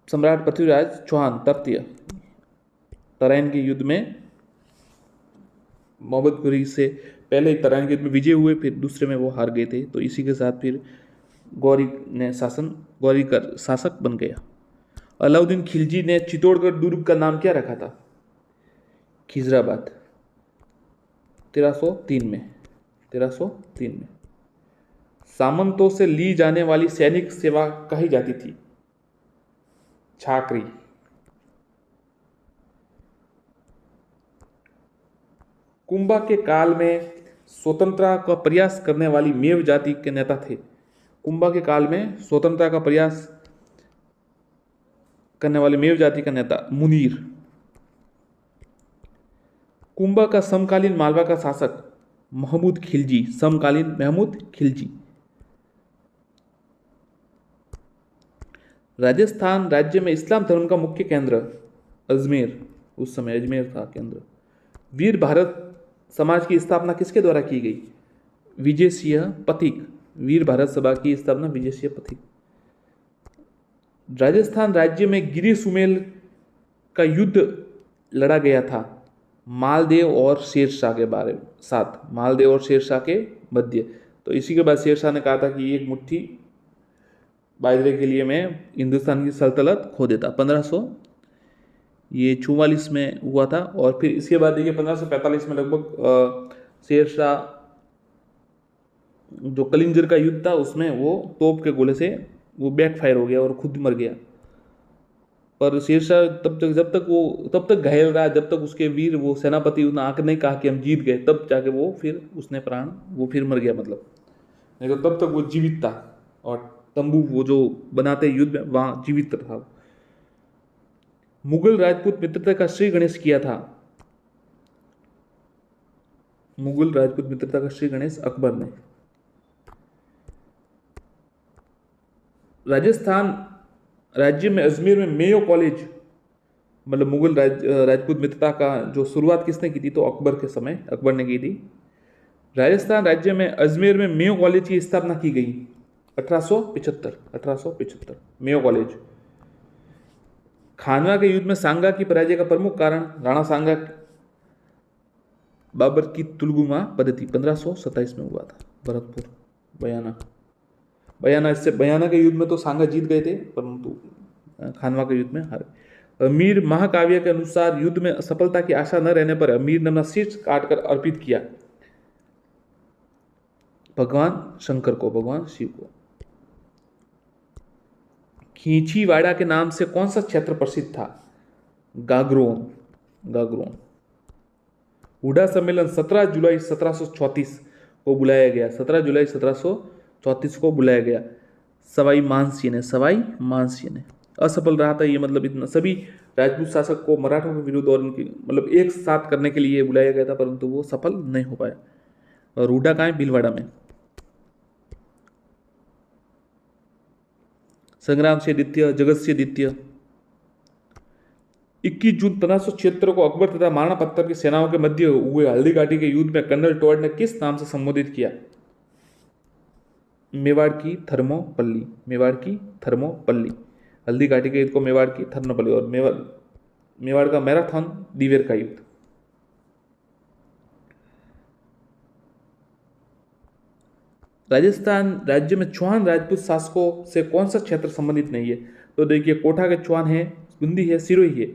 सम्राट पृथ्वीराज चौहान तृतीय। तराइन के युद्ध में मोहम्मद घुरी से पहले तराइन के युद्ध में विजय हुए, फिर दूसरे में वो हार गए थे, तो इसी के साथ फिर गौरी का शासक बन गया। अलाउद्दीन खिलजी ने चित्तौड़गढ़ दुर्ग का नाम क्या रखा था? खिजराबाद। 1303 में। सामंतों से ली जाने वाली सैनिक सेवा कही जाती थी? छाकरी। कुंभा के काल में स्वतंत्रता का प्रयास करने वाली मेव जाति के नेता थे? कुंभा के काल में स्वतंत्रता का प्रयास करने वाले मेव जाति का नेता मुनीर। कुंभा का समकालीन मालवा का शासक महमूद खिलजी, समकालीन महमूद खिलजी। राजस्थान राज्य में इस्लाम धर्म का मुख्य केंद्र अजमेर, उस समय अजमेर था केंद्र। वीर भारत समाज की स्थापना किसके द्वारा की गई? विजय सिंह पथिक। वीर भारत सभा की स्थापना विजय सिंह पथिक। राजस्थान राज्य में गिरी सुमेल का युद्ध लड़ा गया था मालदेव और शेरशाह के साथ, मालदेव और शेरशाह के मध्य। तो इसी के बाद शेरशाह ने कहा था कि एक मुट्ठी बाजरे के लिए मैं हिंदुस्तान की सल्तनत खो देता। 1544 में हुआ था। और फिर इसके बाद देखिए 1545 में लगभग शेरशाह जो कलिंजर का युद्ध था उसमें वो तोप के गोले से वो बैकफायर हो गया और खुद मर गया। पर शेरशाह तब तक घायल रहा जब तक उसके वीर वो सेनापति उसने आकर नहीं कहा कि हम जीत गए, तब जाके वो फिर उसने प्राण वो फिर मर गया, मतलब नहीं तो तब तक वो जीवित था और तंबू वो जो बनाते युद्ध में वहां जीवित था। मुगल राजपूत मित्रता का श्री गणेश किया था? मुगल राजपूत मित्रता का श्री गणेश अकबर ने। राजस्थान राज्य में अजमेर में मेयो कॉलेज, मतलब मुगल राजपूत मित्रता का जो शुरुआत किसने की थी? तो अकबर के समय अकबर ने की थी। राजस्थान राज्य में अजमेर में मेयो कॉलेज की स्थापना की गई 1875 मेयो कॉलेज। खानवा के युद्ध में सांगा की पराजय का प्रमुख कारण राणा सांगा बाबर की तुलगुमा पद्धति 1527 में हुआ था। भरतपुर, बयाना इससे बयाना के युद्ध में तो सांगा जीत गए थे, परंतु खानवा के युद्ध में हार। अमीर महाकाव्य के अनुसार युद्ध में सफलता की आशा न रहने पर अमीर ने अपना शीर्ष काटकर अर्पित किया भगवान शंकर को, भगवान शिव को। खींचीवाड़ा के नाम से कौन सा क्षेत्र प्रसिद्ध था? गागरोन, गागरोन। हुडा सम्मेलन 17 जुलाई 1734 को बुलाया गया, 17 जुलाई 1734 को बुलाया गया। सवाई मानसिंह ने, सवाई मानसिंह ने। असफल रहा था ये, मतलब इतना सभी राजपूत शासक को मराठों के विरुद्ध और उनकी मतलब एक साथ करने के लिए बुलाया गया था, परंतु वो सफल नहीं हो पाया। और हुडा कहाँ है? भीलवाड़ा में। संग्राम सिंह द्वितीय, जगत सिंह द्वितीय। 21 जून 1576 को अकबर तथा महाराणा प्रताप की सेनाओं के मध्य हुए हल्दी घाटी के युद्ध में कर्नल टॉड ने किस नाम से संबोधित किया? मेवाड़ की थर्मोपल्ली, मेवाड़ की थर्मोपल्ली। हल्दी घाटी के युद्ध को मेवाड़ की थर्मोपल्ली, और मेवाड़ का मैराथन दिवेर का युद्ध। राजस्थान राज्य में चौहान राजपूत शासकों से कौन सा क्षेत्र संबंधित नहीं है? तो देखिए, कोटा के चौहान है, बूंदी है, सिरोही है।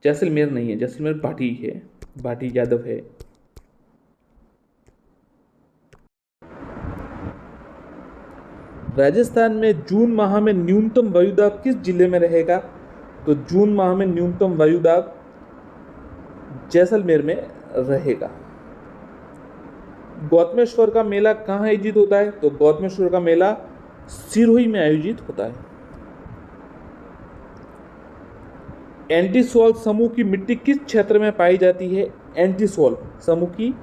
जैसलमेर नहीं है, जैसलमेर भाटी है, भाटी यादव है। राजस्थान में जून माह में न्यूनतम वायुदाब किस जिले में रहेगा? तो जून माह में न्यूनतम वायुदाब जैसलमेर में रहेगा। गौतमेश्वर का मेला कहाँ आयोजित होता है? तो गौतमेश्वर का मेला सिरोही में आयोजित होता है। एंटीसोल समूह की मिट्टी किस क्षेत्र में पाई जाती है? एंटीसोल समूह की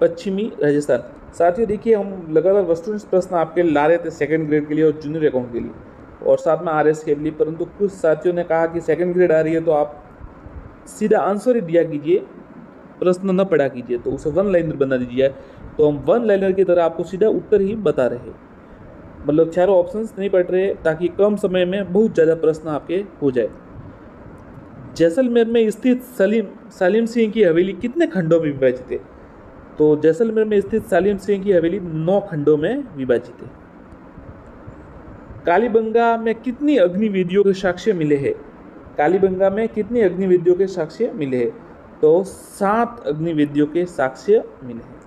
पश्चिमी राजस्थान। साथियों देखिए, हम लगातार वस्तुनिष्ठ प्रश्न आपके ला रहे थे सेकंड ग्रेड के लिए और जूनियर अकाउंट के लिए और साथ में आरएस के लिए, परंतु कुछ साथियों ने कहा कि सेकंड ग्रेड आ रही है तो आप सीधा आंसर ही दिया कीजिए, प्रश्न न पढ़ा कीजिए, तो उसे वन लाइनर बना दीजिए। तो हम वन लाइनर की तरह आपको सीधा उत्तर ही बता रहे, मतलब चारों ऑप्शंस नहीं पढ़ रहे, ताकि कम समय में बहुत ज़्यादा प्रश्न आपके हो जाए। जैसलमेर में स्थित सालिम सिंह की हवेली कितने खंडों में विभाजित है? तो जैसलमेर में स्थित सालिम सिंह की हवेली 9 खंडों में विभाजित है। कालीबंगा में कितनी अग्निवेदियों के साक्ष्य मिले हैं? कालीबंगा में कितनी अग्निवेदियों के साक्ष्य मिले हैं? तो 7 अग्निवेदियों के साक्ष्य मिले हैं।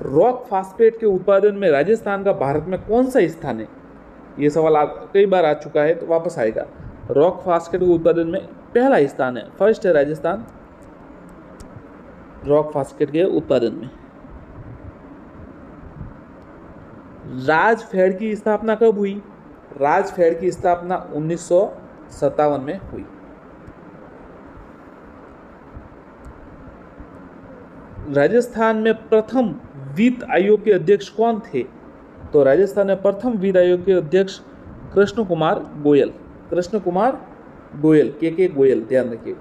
रॉक फास्फेट के उत्पादन में राजस्थान का भारत में कौन सा स्थान है? ये सवाल कई बार आ चुका है तो वापस आएगा। रॉक फास्फेट के उत्पादन में पहला स्थान है, फर्स्ट है राजस्थान रॉक फास्फेट के उत्पादन में। राजफेड की स्थापना कब हुई? राजफेड की स्थापना 1957 में हुई। राजस्थान में प्रथम वित्त आयोग के अध्यक्ष कौन थे? तो राजस्थान में प्रथम वित्त आयोग के अध्यक्ष कृष्ण कुमार गोयल, कृष्ण कुमार गोयल, के गोयल, ध्यान रखिए।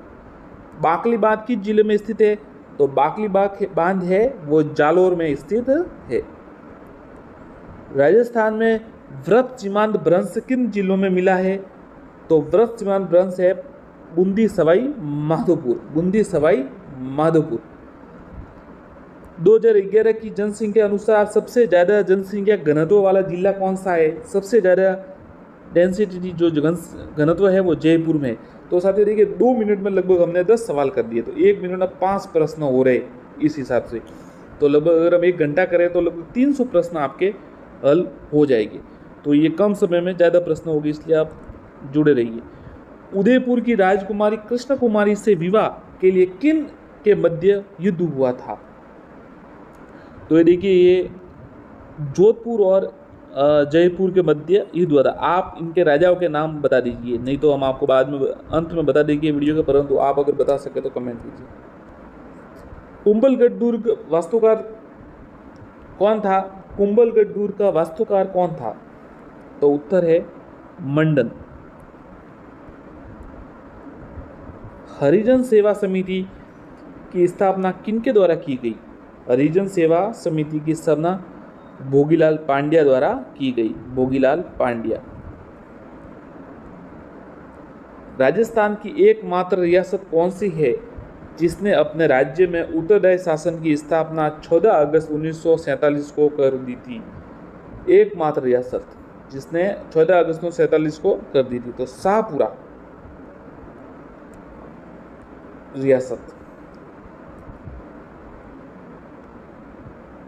बाकली बांध किस जिले में स्थित है? तो बाकली बांध है वो जालोर में स्थित है। राजस्थान में व्रत सीमांत भ्रंश किन जिलों में मिला है? तो व्रत सीमांत भ्रंश है बूंदी सवाई माधोपुर, बूंदी सवाई माधोपुर। 2011 की जनसंख्या के अनुसार सबसे ज्यादा जनसंख्या घनत्व वाला जिला कौन सा है? सबसे ज्यादा डेंसिटी जो घनत्व है वो जयपुर में। तो साथियों देखिए, 2 मिनट में लगभग हमने 10 सवाल कर दिए, तो 1 मिनट में 5 प्रश्न हो रहे इस हिसाब से। तो लगभग अगर हम 1 घंटा करें तो लगभग 300 प्रश्न आपके हल हो जाएंगे। तो ये कम समय में ज़्यादा प्रश्न होगी, इसलिए आप जुड़े रहिए। उदयपुर की राजकुमारी कृष्ण कुमारी से विवाह के लिए किन के मध्य युद्ध हुआ था? तो ये देखिए, ये जोधपुर और जयपुर के मध्य युद्ध हुआ था। आप इनके राजाओं के नाम बता दीजिए, नहीं तो हम आपको बाद में अंत में बता देंगे वीडियो के, परंतु आप अगर बता सके तो कमेंट कीजिए। कुंभलगढ़ दुर्ग वास्तुकार कौन था? कुंभलगढ़ दुर्ग का वास्तुकार कौन था? तो उत्तर है मंडन। हरिजन सेवा समिति की स्थापना किनके द्वारा की गई? हरिजन सेवा समिति की स्थापना भोगीलाल पांड्या द्वारा की गई, भोगीलाल पांड्या। राजस्थान की एकमात्र रियासत कौन सी है जिसने अपने राज्य में उत्तरदायी शासन की स्थापना 14 अगस्त 1947 को कर दी थी? एकमात्र रियासत जिसने 14 अगस्त 1947 को कर दी थी। तो शाहपुरा रियासत,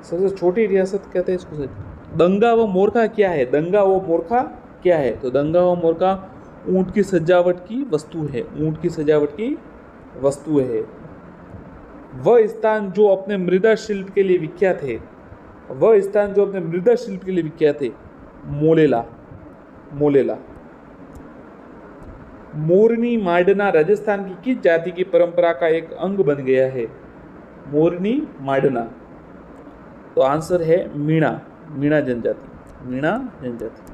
सबसे छोटी रियासत कहते हैं इसको। दंगा व मोरखा क्या है? दंगा व मोरखा क्या है? तो दंगा व मोरखा ऊंट की सजावट की वस्तु है। ऊंट की सजावट की वस्तु है। वह स्थान जो अपने मृदा शिल्प के लिए विख्यात है, वह स्थान जो अपने मृदा शिल्प के लिए विख्यात है, मोलेला। मोलेला। मोरनी मांडना राजस्थान की किस जाति की परंपरा का एक अंग बन गया है? मोरनी मांडना, तो आंसर है मीणा। मीणा जनजाति। मीणा जनजाति।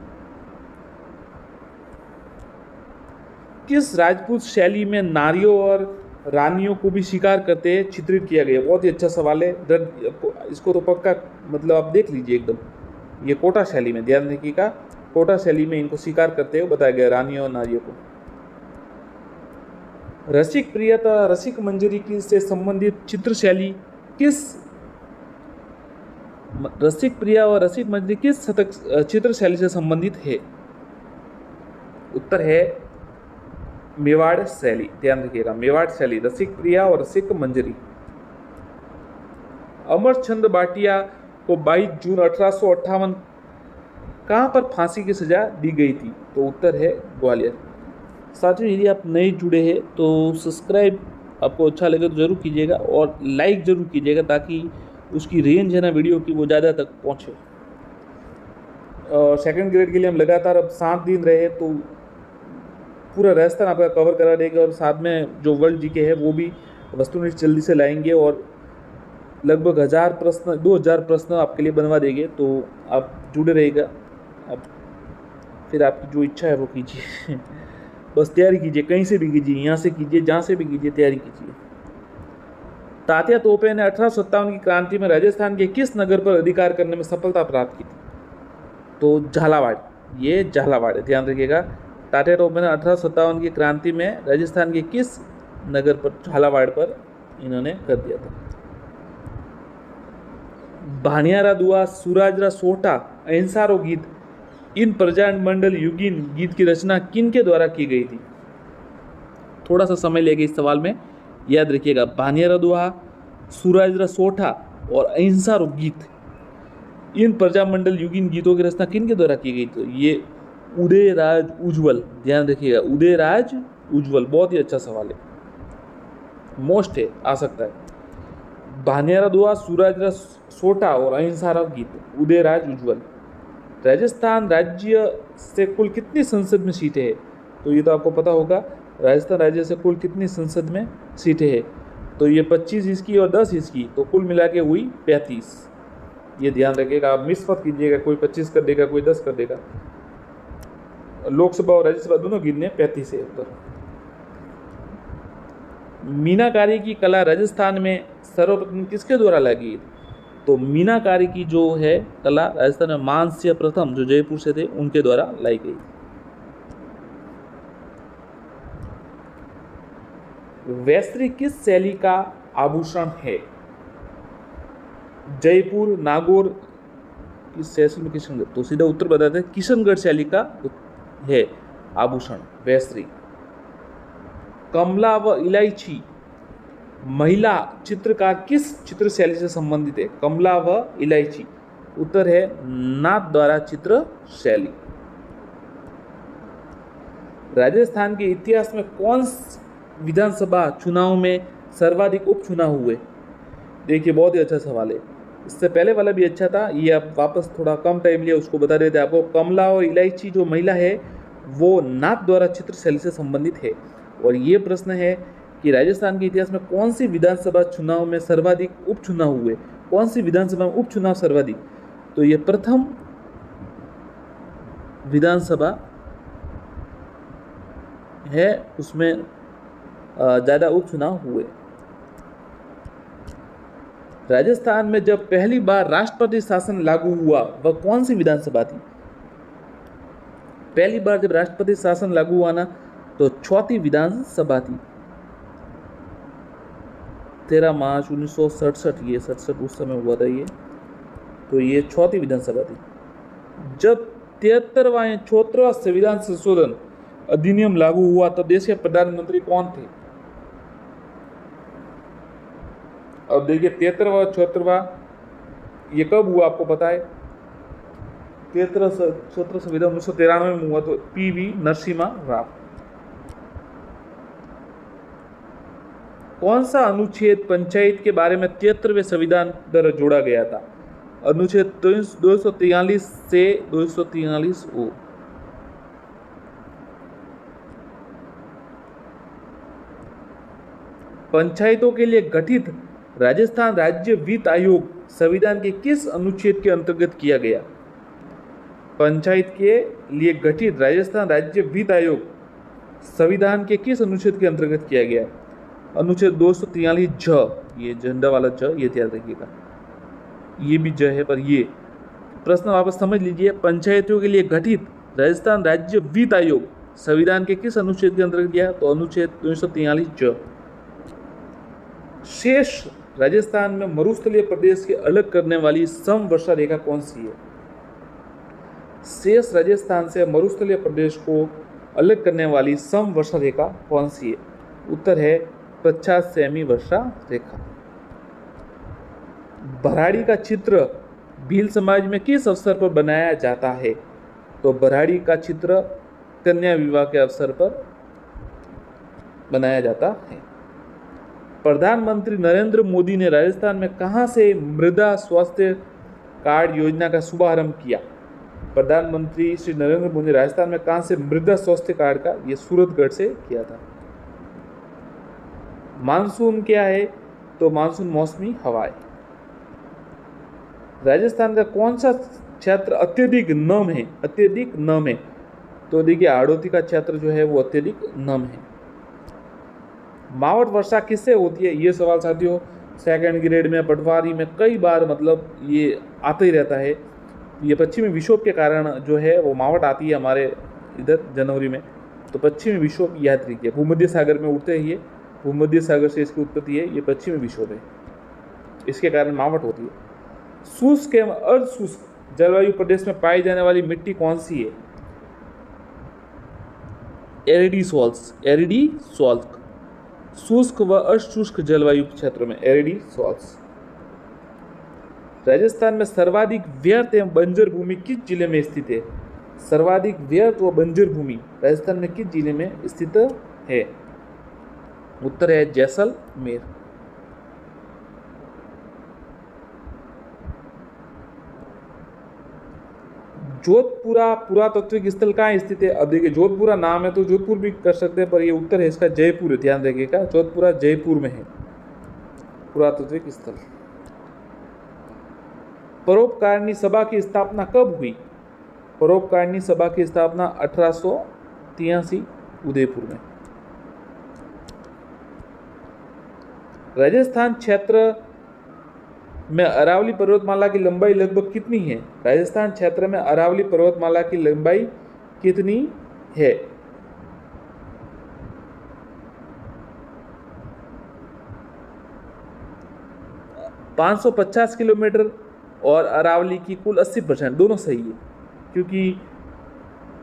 किस राजपूत शैली में नारियों और रानियों को भी शिकार करते हैं चित्रित किया गया? बहुत ही अच्छा सवाल है। इसको तो पक्का मतलब आप देख लीजिए एकदम। ये कोटा शैली में, ध्यान रखिएगा, कोटा शैली में इनको शिकार करते हुए बताया गया, रानियों और नारियों को। रसिक प्रियता रसिक मंजरी की से संबंधित चित्र शैली किस? रसिक प्रिया और रसिक मंजरी किस चित्र शैली से संबंधित है? उत्तर है मेवाड़ शैली। ध्यान रखिएगा, मेवाड़ शैली, रसिक प्रिया और रसिक मंजरी। अमरचंद भाटिया को 22 जून 1858 कहां पर फांसी की सजा दी गई थी? तो उत्तर है ग्वालियर। साथियों, यदि आप नए जुड़े हैं तो सब्सक्राइब आपको अच्छा लगे तो जरूर कीजिएगा और लाइक जरूर कीजिएगा ताकि उसकी रेंज है ना वीडियो की वो ज़्यादा तक पहुँचे। सेकंड ग्रेड के लिए हम लगातार अब 7 दिन रहे तो पूरा राजस्थान आपका कवर करा देगा और साथ में जो वर्ल्ड जीके है वो भी वस्तुनिष्ठ जल्दी से लाएंगे और लगभग 1000 प्रश्न 2000 प्रश्न आपके लिए बनवा देंगे। तो आप जुड़े रहेगा। अब फिर आपकी जो इच्छा है वो कीजिए। बस तैयारी कीजिए, कहीं से भी कीजिए, यहाँ से कीजिए, जहाँ से भी कीजिए, तैयारी कीजिए। तात्या तोपे ने 1857 की क्रांति में राजस्थान के किस नगर पर अधिकार करने में सफलता प्राप्त की थी? तो झालावाड़। ये झालावाड़ है, ध्यान रखिएगा। तात्या तोपे ने 1857 की क्रांति में राजस्थान के किस नगर पर? झालावाड़ पर इन्होंने कर दिया था। भानियारा दुआ, सुराजरा सोटा, अहिंसारो गीत, इन प्रजामंडल युगीन गीत की रचना किन के द्वारा की गई थी? थोड़ा सा समय लेगा इस सवाल में, याद रखिएगा। भानियारा दुआ, सुराजरा सोठा और अहिंसारो गीत, इन प्रजामंडल युगीन गीतों की रचना किन के द्वारा की गई? तो ये उदयराज उज्ज्वल। ध्यान रखिएगा, उदयराज उज्ज्वल। बहुत ही अच्छा सवाल है, मोस्ट है, आ सकता है। भानियारा दुआ, सुराजरा सोठा और अहिंसारो गीत, उदयराज उज्ज्वल। राजस्थान राज्य से कुल कितनी संसद में सीटें हैं? तो ये तो आपको पता होगा। राजस्थान राज्य से कुल कितनी संसद में सीटें हैं? तो ये 25 इसकी और 10 इसकी, तो कुल मिला के हुई 35। ये ध्यान रखिएगा, आप मिस मत कीजिएगा, कोई 25 कर देगा, कोई 10 कर देगा। लोकसभा और राज्यसभा दोनों गिनने 35 है उत्तर। मीनाकारी की कला राजस्थान में सर्वप्रथम किसके द्वारा लाई गई? तो मीनाकारी की जो है कला राजस्थान में मानस्य प्रथम जो जयपुर से थे उनके द्वारा लाई गई। वैश्री किस शैली का आभूषण है? जयपुर, नागौर किस शैली में? किशनगढ़। तो सीधा उत्तर बताते हैं, किशनगढ़ शैली का है आभूषण वैश्री। कमला व इलायची महिला चित्रकार किस चित्र शैली से संबंधित है? कमला व इलायची, उत्तर है नाथ द्वारा चित्र शैली। राजस्थान के इतिहास में कौन विधानसभा चुनाव में सर्वाधिक उपचुनाव हुए? देखिए, बहुत ही अच्छा सवाल है। इससे पहले वाला भी अच्छा था, ये आप वापस थोड़ा कम टाइम लिया उसको बता देते आपको। कमला और इलायची जो महिला है वो नाथ द्वारा चित्र शैली से संबंधित है। और ये प्रश्न है कि राजस्थान के इतिहास में कौन सी विधानसभा चुनाव में सर्वाधिक उपचुनाव हुए? कौन सी विधानसभा में उपचुनाव सर्वाधिक? तो ये प्रथम विधानसभा है, उसमें ज़्यादा उपचुनाव हुए। राजस्थान में जब पहली बार राष्ट्रपति शासन लागू हुआ वह कौन सी विधानसभा थी? पहली बार जब राष्ट्रपति शासन लागू हुआ ना तो चौथी विधानसभा थी। 13 मार्च 1967, ये उस समय हुआ था ये, तो ये चौथी विधानसभा थी। जब 73वां या 74वां संविधान संशोधन अधिनियम लागू हुआ तो देश के प्रधानमंत्री कौन थे? अब देखिए 73वां 74वां ये कब हुआ आपको पता है? 73 संविधान 1993 में हुआ, तो पीवी नरसिम्हा राव। कौन सा अनुच्छेद पंचायत के बारे में 73वें संविधान द्वारा जोड़ा गया था? अनुच्छेद 243 से 243 ओ। पंचायतों के लिए गठित राजस्थान राज्य वित्त आयोग संविधान के किस अनुच्छेद के अंतर्गत किया गया? पंचायत के लिए गठित राजस्थान राज्य वित्त आयोग संविधान के किस अनुच्छेद के अंतर्गत किया गया? अनुच्छेद 243 ज, ये झंडा वाला ज, ये ध्यान रखिएगा, ये भी ज है, पर ये प्रश्न वापस समझ लीजिए। पंचायतों के लिए गठित राजस्थान राज्य वित्त आयोग संविधान के किस अनुच्छेद के अंतर्गत गया? तो अनुच्छेद 243 ज। शेष राजस्थान में मरुस्थलीय प्रदेश के अलग करने वाली समवर्षा रेखा कौन सी है? शेष राजस्थान से मरुस्थलीय प्रदेश को अलग करने वाली समवर्षा रेखा कौन सी है? उत्तर है 50 सेमी वर्षा रेखा। बराड़ी का चित्र भील समाज में किस अवसर पर बनाया जाता है? तो बराड़ी का चित्र कन्या विवाह के अवसर पर बनाया जाता है। प्रधानमंत्री नरेंद्र मोदी ने राजस्थान में कहां से मृदा स्वास्थ्य कार्ड योजना का शुभारंभ किया? प्रधानमंत्री श्री नरेंद्र मोदी राजस्थान में कहां से मृदा स्वास्थ्य कार्ड का, ये सूरतगढ़ से किया था। मानसून क्या है? तो मानसून मौसमी हवाएं। राजस्थान का कौन सा क्षेत्र अत्यधिक नम है? अत्यधिक नम है, तो देखिए हाड़ौती का क्षेत्र जो है वो अत्यधिक नम है। मावट वर्षा किससे होती है? ये सवाल साथियों सेकंड ग्रेड में, पटवारी में कई बार मतलब ये आता ही रहता है। ये पश्चिमी विक्षोभ के कारण जो है वो मावट आती है हमारे इधर जनवरी में। तो पश्चिमी विक्षोभ याद रखिए, भूमध्य सागर में उठते हैं ये, भूमध्य सागर से इसकी उत्पत्ति है, ये पश्चिमी विक्षोभ है, इसके कारण मावट होती है। शुष्क एवं अर्धशुष्क जलवायु प्रदेश में पाई जाने वाली मिट्टी कौन सी है? एरिडी सॉल्ट्स, एरिडी सॉल्ट। शुष्क व अशुष्क जलवायु क्षेत्र में एरिडी सॉल्ट्स। राजस्थान में सर्वाधिक व्यर्थ एवं बंजर भूमि किस जिले में स्थित है? सर्वाधिक व्यर्थ व बंजर भूमि राजस्थान में किस जिले में स्थित है? उत्तर है जैसलमेर। जोधपुरा पुरातात्विक स्थल कहाँ स्थित है? अब देखिए जोधपुरा नाम है तो जोधपुर भी कर सकते हैं, पर ये उत्तर है इसका जयपुर है, ध्यान रखिएगा। जोधपुरा जयपुर में है पुरातात्विक स्थल। परोपकारिणी सभा की स्थापना कब हुई? परोपकारिणी सभा की स्थापना 1883 उदयपुर में। राजस्थान क्षेत्र में अरावली पर्वतमाला की लंबाई लगभग कितनी है? राजस्थान क्षेत्र में अरावली पर्वतमाला की लंबाई कितनी है? 550 किलोमीटर और अरावली की कुल 80%, दोनों सही है, क्योंकि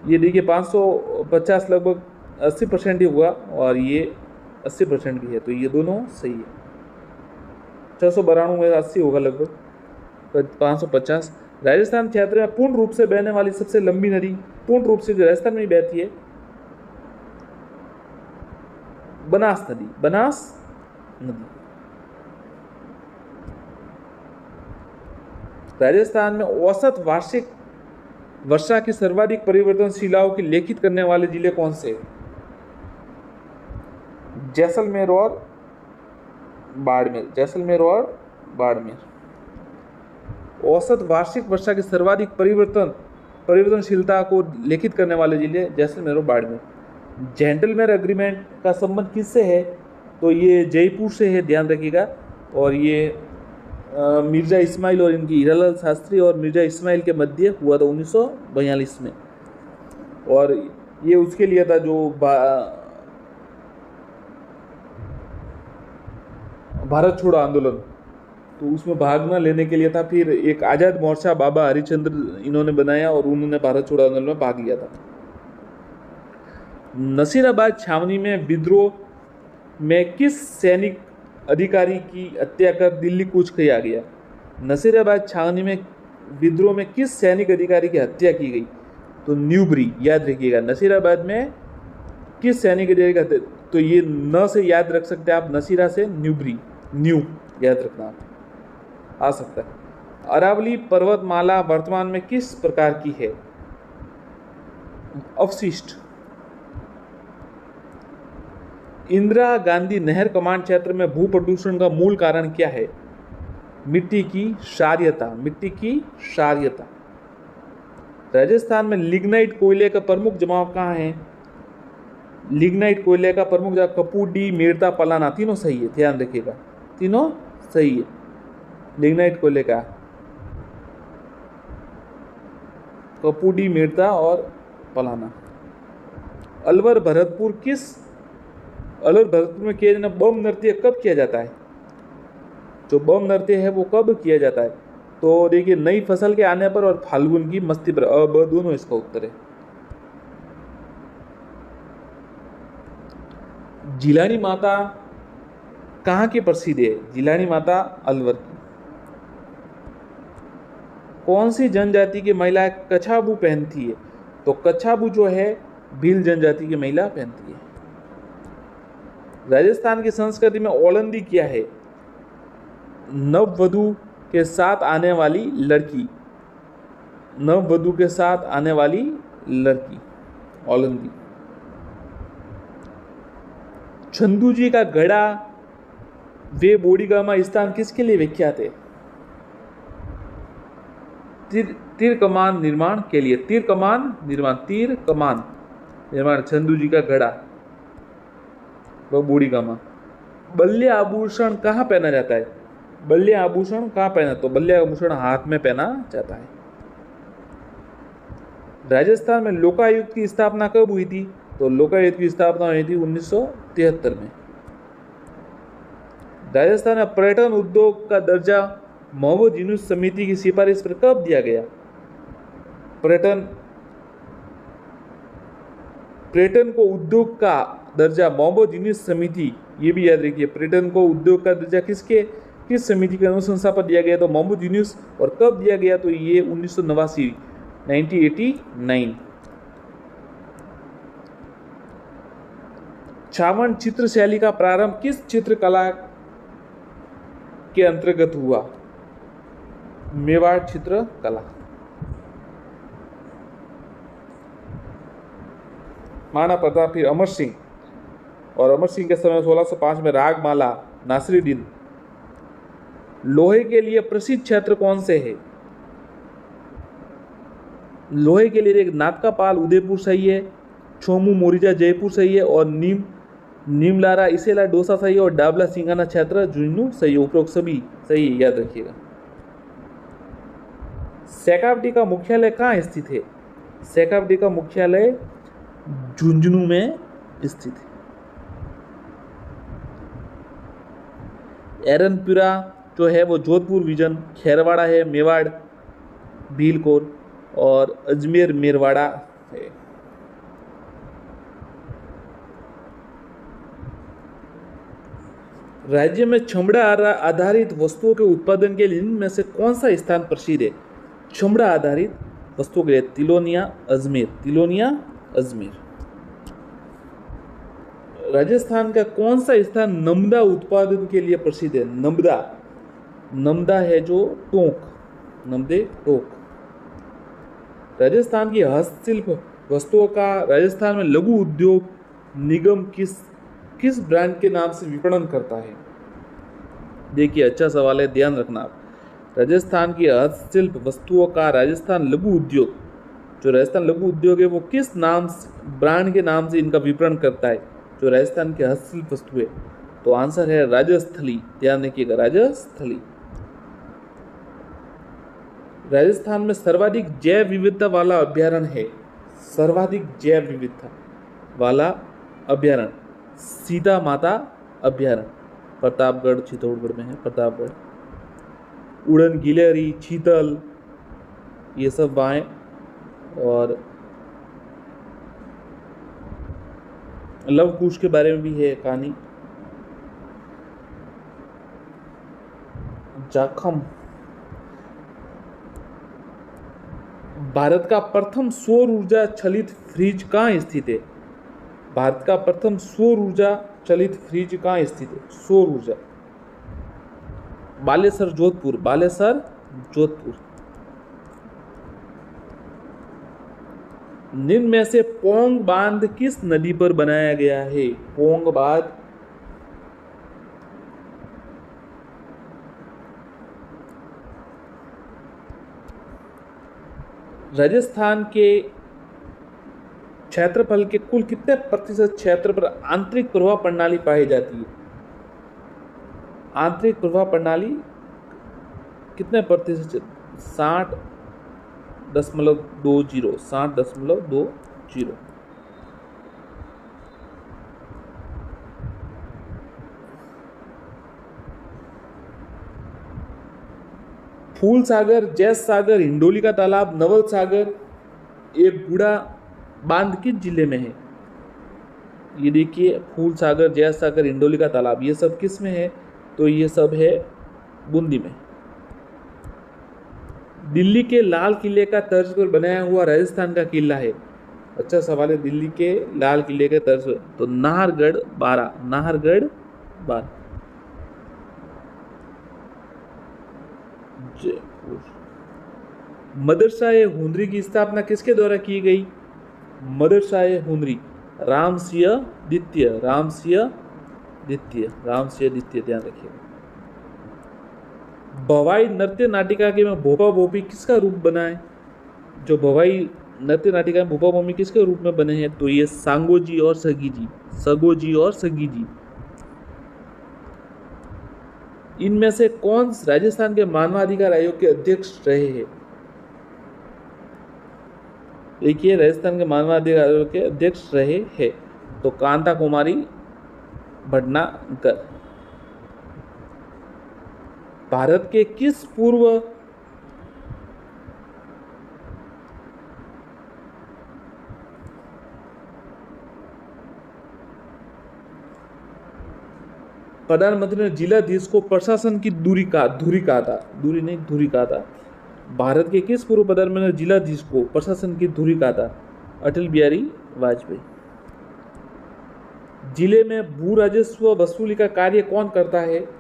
ये देखिए 550 लगभग 80% ही हुआ और ये 80% की है, तो ये दोनों सही है। 692 में 80 होगा लगभग, तो 550। राजस्थान क्षेत्र में पूर्ण रूप से बहने वाली सबसे लंबी नदी, पूर्ण रूप से जो राजस्थान में बहती है, बनास नदी, बनास नदी। राजस्थान में औसत वार्षिक वर्षा की सर्वाधिक परिवर्तनशीलताओं की लेखित करने वाले जिले कौन से? जैसलमेर और बाड़मेर, जैसलमेर और बाड़मेर। औसत वार्षिक वर्षा की सर्वाधिक परिवर्तनशीलता को लेखित करने वाले जिले जैसलमेर और बाड़मेर। जेंटलमैन एग्रीमेंट का संबंध किससे है? तो ये जयपुर से है, ध्यान रखिएगा। और ये मिर्जा इस्माइल और इनकी हीरालाल शास्त्री और मिर्जा इस्माइल के मध्य हुआ था 1942 में, और ये उसके लिए था जो भारत छोड़ो आंदोलन, तो उसमें भाग न लेने के लिए था। फिर एक आज़ाद मोर्चा बाबा हरिश्चंद्र इन्होंने बनाया और उन्होंने भारत छोड़ो आंदोलन में भाग लिया था। नसीराबाद छावनी में विद्रोह में किस सैनिक अधिकारी की हत्या कर दिल्ली कूच किया गया? नसीराबाद छावनी में विद्रोह में किस सैनिक अधिकारी की हत्या की गई? तो न्यूबरी, याद रखिएगा। नसीराबाद में किस सैनिक अधिकारी का हत्या, तो ये न से याद रख सकते हैं आप, नसीरा से न्यूबरी, न्यू याद रखना आ सकता है। अरावली पर्वतमाला वर्तमान में किस प्रकार की है? अवशिष्ट। इंदिरा गांधी नहर कमांड क्षेत्र में भू प्रदूषण का मूल कारण क्या है? मिट्टी की क्षारीयता, मिट्टी की क्षारीयता। राजस्थान में लिग्नाइट कोयले का प्रमुख जमाव कहाँ है? लिग्नाइट कोयले का प्रमुख जगह कपूडी, मेड़ता, पलाना, तीनों सही है, ध्यान रखिएगा, तीनों सही है। लिग्नाइट कोयले का कपूडी, मेड़ता और पलाना। अलवर भरतपुर में किया जाना बम नृत्य कब किया जाता है? जो बम नृत्य है वो कब किया जाता है? तो देखिए, नई फसल के आने पर और फाल्गुन की मस्ती पर, अब दोनों इसका उत्तर है। जिलानी माता कहाँ की प्रसिद्ध है? जिलानी माता अलवर की। कौन सी जनजाति की महिला कछाबू पहनती है? तो कछाबू जो है भील जनजाति की महिला पहनती है। राजस्थान की संस्कृति में ओलंदी क्या है? नववधू के साथ आने वाली लड़की, नववधू के साथ आने वाली लड़की, ओलंदी। चंदू जी का गढ़ा वे बोडीगामा स्थान किसके लिए विख्यात है? तीर कमान निर्माण के लिए। तीर कमान निर्माण चंदू जी का गढ़ा वह बोडीगामा। बल्ले आभूषण कहाँ पहना जाता है? बल्ले आभूषण कहाँ पहना? तो बल्ले आभूषण हाथ में पहना जाता है। राजस्थान में लोकायुक्त की स्थापना कब हुई थी? तो लोकायुक्त की स्थापना हुई थी 1973 में। राजस्थान में पर्यटन उद्योग का दर्जा मोहम्मद यूनुस समिति की सिफारिश पर कब दिया गया? पर्यटन को उद्योग का दर्जा मोहम्मद यूनुस समिति, ये भी याद रखिए, पर्यटन को उद्योग का दर्जा किस समिति की अनुशंसा पर दिया गया? तो मोहम्मद यूनुस। और कब दिया गया? तो ये 1989। छावन चित्र शैली का प्रारंभ किस चित्रकला के अंतर्गत हुआ? मेवाड़ चित्रकला। महाराणा प्रताप, फिर अमर सिंह, और अमर सिंह के समय 1605 में रागमाला, नासिरुद्दीन। लोहे के लिए प्रसिद्ध क्षेत्र कौन से है? लोहे के लिए एक नाटकापाल उदयपुर सही है, छोमू मोरिजा जयपुर सही है, और नीमलारा इसेला डोसा सही है, और डाबला सिंगाना क्षेत्र झुंझुनू सही है। उपरोक्त सभी सही है, याद रखिएगा। सैकावटी का मुख्यालय कहाँ स्थित है? सैकावटी का मुख्यालय झुंझुनू में स्थित है। एरनपुरा जो है वो जोधपुर विजन, खेरवाड़ा है मेवाड़ भीलकोर, और अजमेर मेरवाड़ा है। राज्य में चमड़ा आधारित वस्तुओं के उत्पादन के लिए इनमें से कौन सा स्थान प्रसिद्ध है? चमड़ा आधारित वस्तुओं के लिए तिलोनिया, अजमेर। राजस्थान का कौन सा स्थान नमदा उत्पादन के लिए प्रसिद्ध है? नमदा है जो टोंक, नमदे टोंक। राजस्थान की हस्तशिल्प वस्तुओं का राजस्थान में लघु उद्योग निगम किस ब्रांड के नाम से विपणन करता है? देखिए, अच्छा सवाल है, ध्यान रखना आप। राजस्थान की हस्तशिल्प वस्तुओं का राजस्थान लघु उद्योग, जो राजस्थान लघु उद्योग है वो किस ब्रांड के नाम से इनका विपणन करता है? जो राजस्थान की हस्तशिल्प वस्तु है, तो आंसर है राजस्थली, ध्यान रखिएगा, राजस्थली। राजस्थान में सर्वाधिक जैव विविधता वाला अभ्यारण्य है? सर्वाधिक जैव विविधता वाला अभ्यारण्य सीता माता अभ्यारण्य, प्रतापगढ़ चित्तौड़गढ़ में है, प्रतापगढ़। उड़न गिलहरी, चीतल, ये सब वहाँ है। और लव कुश के बारे में भी है कहानी। जाखम। भारत का प्रथम सौर ऊर्जा चलित फ्रिज कहाँ स्थित है? भारत का प्रथम सौर ऊर्जा चलित फ्रिज कहाँ स्थित है? सौर ऊर्जा। बालेश्वर, जोधपुर। बालेश्वर, जोधपुर। निम्न में से पोंग बांध किस नदी पर बनाया गया है? पोंग बांध राजस्थान के क्षेत्रफल के कुल कितने प्रतिशत क्षेत्र पर आंतरिक प्रवाह प्रणाली पाई जाती है? आंतरिक प्रवाह प्रणाली कितने प्रतिशत? 60.20। 60.20। फूल सागर, जैस सागर, हिंडोली का तालाब, नवल सागर, एक गुड़ा बांध किस जिले में है? ये देखिए, फूल सागर, जैस सागर, हिंडोली का तालाब, ये सब किस में है? तो ये सब है बूंदी में। दिल्ली के लाल किले का तर्ज पर बनाया हुआ राजस्थान का किला है? अच्छा सवाल है। दिल्ली के लाल किले के तर्ज पर, तो नाहरगढ़ 12। नाहरगढ़ 12। मदरसा-ए हुनरी की स्थापना किसके द्वारा की गई? मदरसा-ए हुनरी, रामसिंह द्वितीय। रामसिंह द्वितीय। रामसिंह द्वितीय, ध्यान रखिएगा। भवाई नृत्य नाटिका के में भोपा भोपी किसका रूप बना है? जो भवाई नृत्य नाटिका में भोपा भोपी किसके रूप में बने हैं? तो ये सांगोजी और सगी जी। सगोजी और सगी जी। इनमें से कौन राजस्थान के मानवाधिकार आयोग के अध्यक्ष रहे हैं? देखिए, राजस्थान के मानवाधिकार आयोग के अध्यक्ष रहे हैं तो कांता कुमारी भटनागर। भारत के किस पूर्व प्रधानमंत्री ने जिलाधीश को प्रशासन की धुरी कहा था? धुरी नहीं, धुरी कहा था। भारत के किस पूर्व प्रधानमंत्री ने जिलाधीश को प्रशासन की धुरी कहा था? अटल बिहारी वाजपेयी। जिले में भू राजस्व वसूली का कार्य कौन करता है?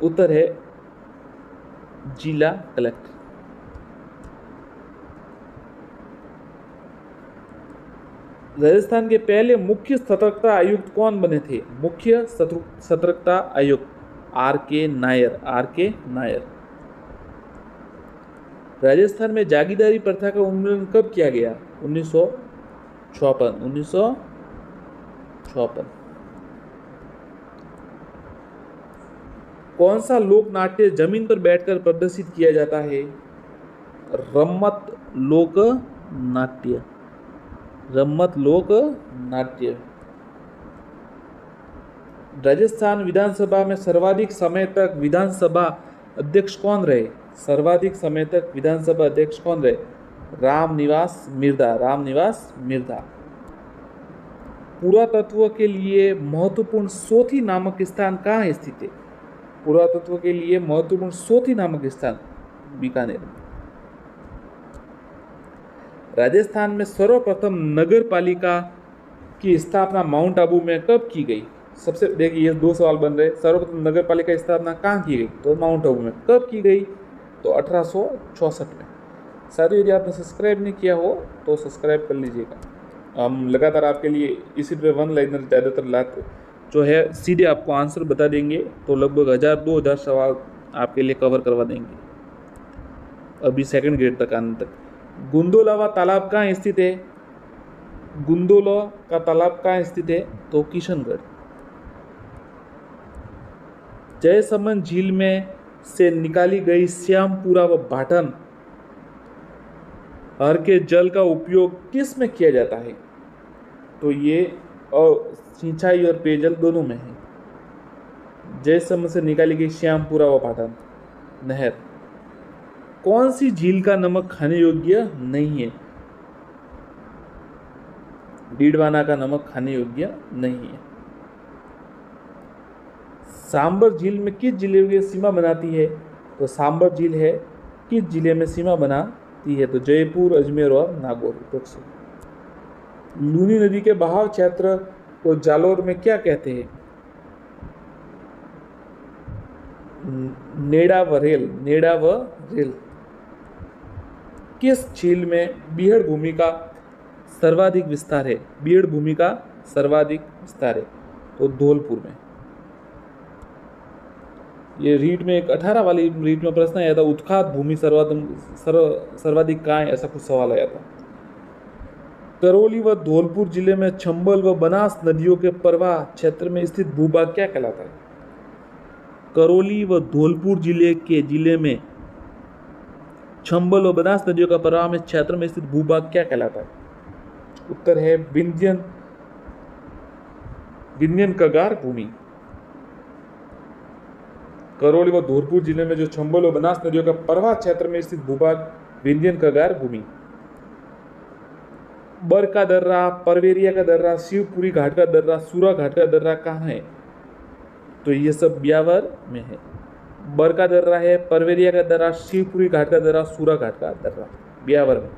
उत्तर है जिला कलेक्टर। राजस्थान के पहले मुख्य सतर्कता आयुक्त कौन बने थे? मुख्य सतर्कता आयुक्त R.K. नायर। R.K. नायर। राजस्थान में जागीरदारी प्रथा का उन्मूलन कब किया गया? 1956। 1956। कौन सा लोक नाट्य जमीन पर बैठकर प्रदर्शित किया जाता है? रम्मत लोक नाट्य। रम्मत लोक नाट्य। राजस्थान विधानसभा में सर्वाधिक समय तक विधानसभा अध्यक्ष कौन रहे? सर्वाधिक समय तक विधानसभा अध्यक्ष कौन रहे? रामनिवास मिर्धा। रामनिवास मिर्धा। पुरातत्व के लिए महत्वपूर्ण सोथी नामक स्थान कहाँ स्थित है? पुरातत्व के लिए महत्वपूर्ण सोथी नामक स्थान बीकानेर। राजस्थान में सर्वप्रथम नगर पालिका की स्थापना माउंट आबू में कब की गई? सबसे देखिए, ये दो सवाल बन रहे। सर्वप्रथम नगर पालिका की स्थापना कहाँ की गई? तो माउंट आबू में। कब की गई? तो 1864 में। साथियों, यदि आपने सब्सक्राइब नहीं किया हो तो सब्सक्राइब कर लीजिएगा। हम लगातार आपके लिए इसी तरह वन लाइनर ज़्यादातर लाते जो है सीधे आपको आंसर बता देंगे, तो लगभग 1000-2000 सवाल आपके लिए कवर करवा देंगे अभी सेकंड ग्रेड तक आने तक। गुंदोलावा तालाब कहाँ स्थित है? गुंदोला का तालाब कहाँ स्थित है? तो किशनगढ़। जयसमंद झील में से निकाली गई श्यामपुरा व भाटन हर के जल का उपयोग किस में किया जाता है? तो ये सिंचाई और पेयजल दोनों में है। जयसमंद से निकाली गई श्यामपुरा व भाटन। नहर। कौन सी झील का नमक खाने योग्य नहीं है? डीडवाना का नमक खाने योग्य नहीं है। सांबर झील में किस जिले की सीमा बनाती है? तो सांबर झील है किस जिले में सीमा बनाती है? तो जयपुर, अजमेर और नागौर। लूनी नदी के बहाव क्षेत्र को जालोर में क्या कहते हैं? नेड़ावरेल। नेड़ावरेल। किस झील में बीहड़ भूमि का सर्वाधिक विस्तार है? बीहड़ भूमि का सर्वाधिक विस्तार है तो धौलपुर में। ये रीट में एक 18 वाली रीट में प्रश्न आया था, उत्खात भूमि सर्वाधिक कहाँ है, ऐसा कुछ सवाल आया था। करौली व धौलपुर जिले में चंबल व बनास नदियों के प्रवाह क्षेत्र में स्थित भूभाग क्या कहलाता है? करौली व धौलपुर जिले में चंबल व बनास नदियों का प्रवाह में क्षेत्र में स्थित भूभाग क्या कहलाता है? उत्तर है विंध्यन कगार भूमि। करौली व धौलपुर जिले में जो चंबल व बनास नदियों का प्रवाह क्षेत्र में स्थित भूभाग विंध्यन कगार भूमि। बर का दर्रा, परवेरिया का दर्रा, शिवपुरी घाट का दर्रा, सूरा घाट का दर्रा कहाँ है? तो ये सब ब्यावर में है। बर का दर्रा है, परवेरिया का दर्रा, शिवपुरी घाट का दर्रा, सूरा घाट का दर्रा ब्यावर में।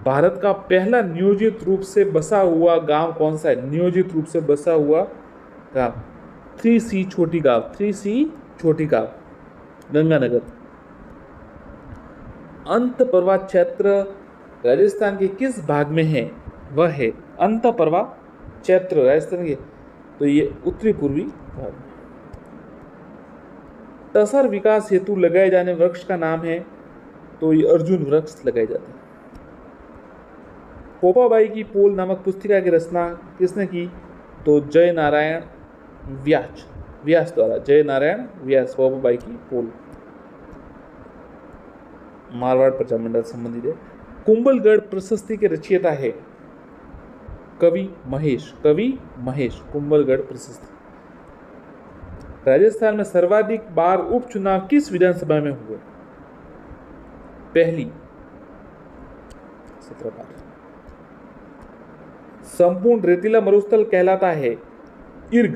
भारत का पहला नियोजित रूप से बसा हुआ गांव कौन सा है? नियोजित रूप से बसा हुआ गांव 3C छोटी गांव। 3C छोटी गांव गंगानगर। अंतःप्रवाह क्षेत्र राजस्थान के किस भाग में है? वह है अंतःप्रवाह क्षेत्र राजस्थान के, तो ये उत्तरी पूर्वी भाग में। तसर विकास हेतु लगाए जाने वृक्ष का नाम है? तो ये अर्जुन वृक्ष लगाए जाते हैं। पोपाबाई की पोल नामक पुस्तिका की रचना किसने की? तो जय नारायण व्यास द्वारा। जय नारायण व्यास पोपाबाई की पोल मारवाड़ प्रजामंडल संबंधित है। कुंभलगढ़ प्रशस्ति के रचयिता है? कवि महेश कुंभलगढ़ प्रशस्ति। राजस्थान में सर्वाधिक बार उपचुनाव किस विधानसभा में हुए? पहली 17 बार। संपूर्ण रेतीला मरुस्थल कहलाता है? इर्ग।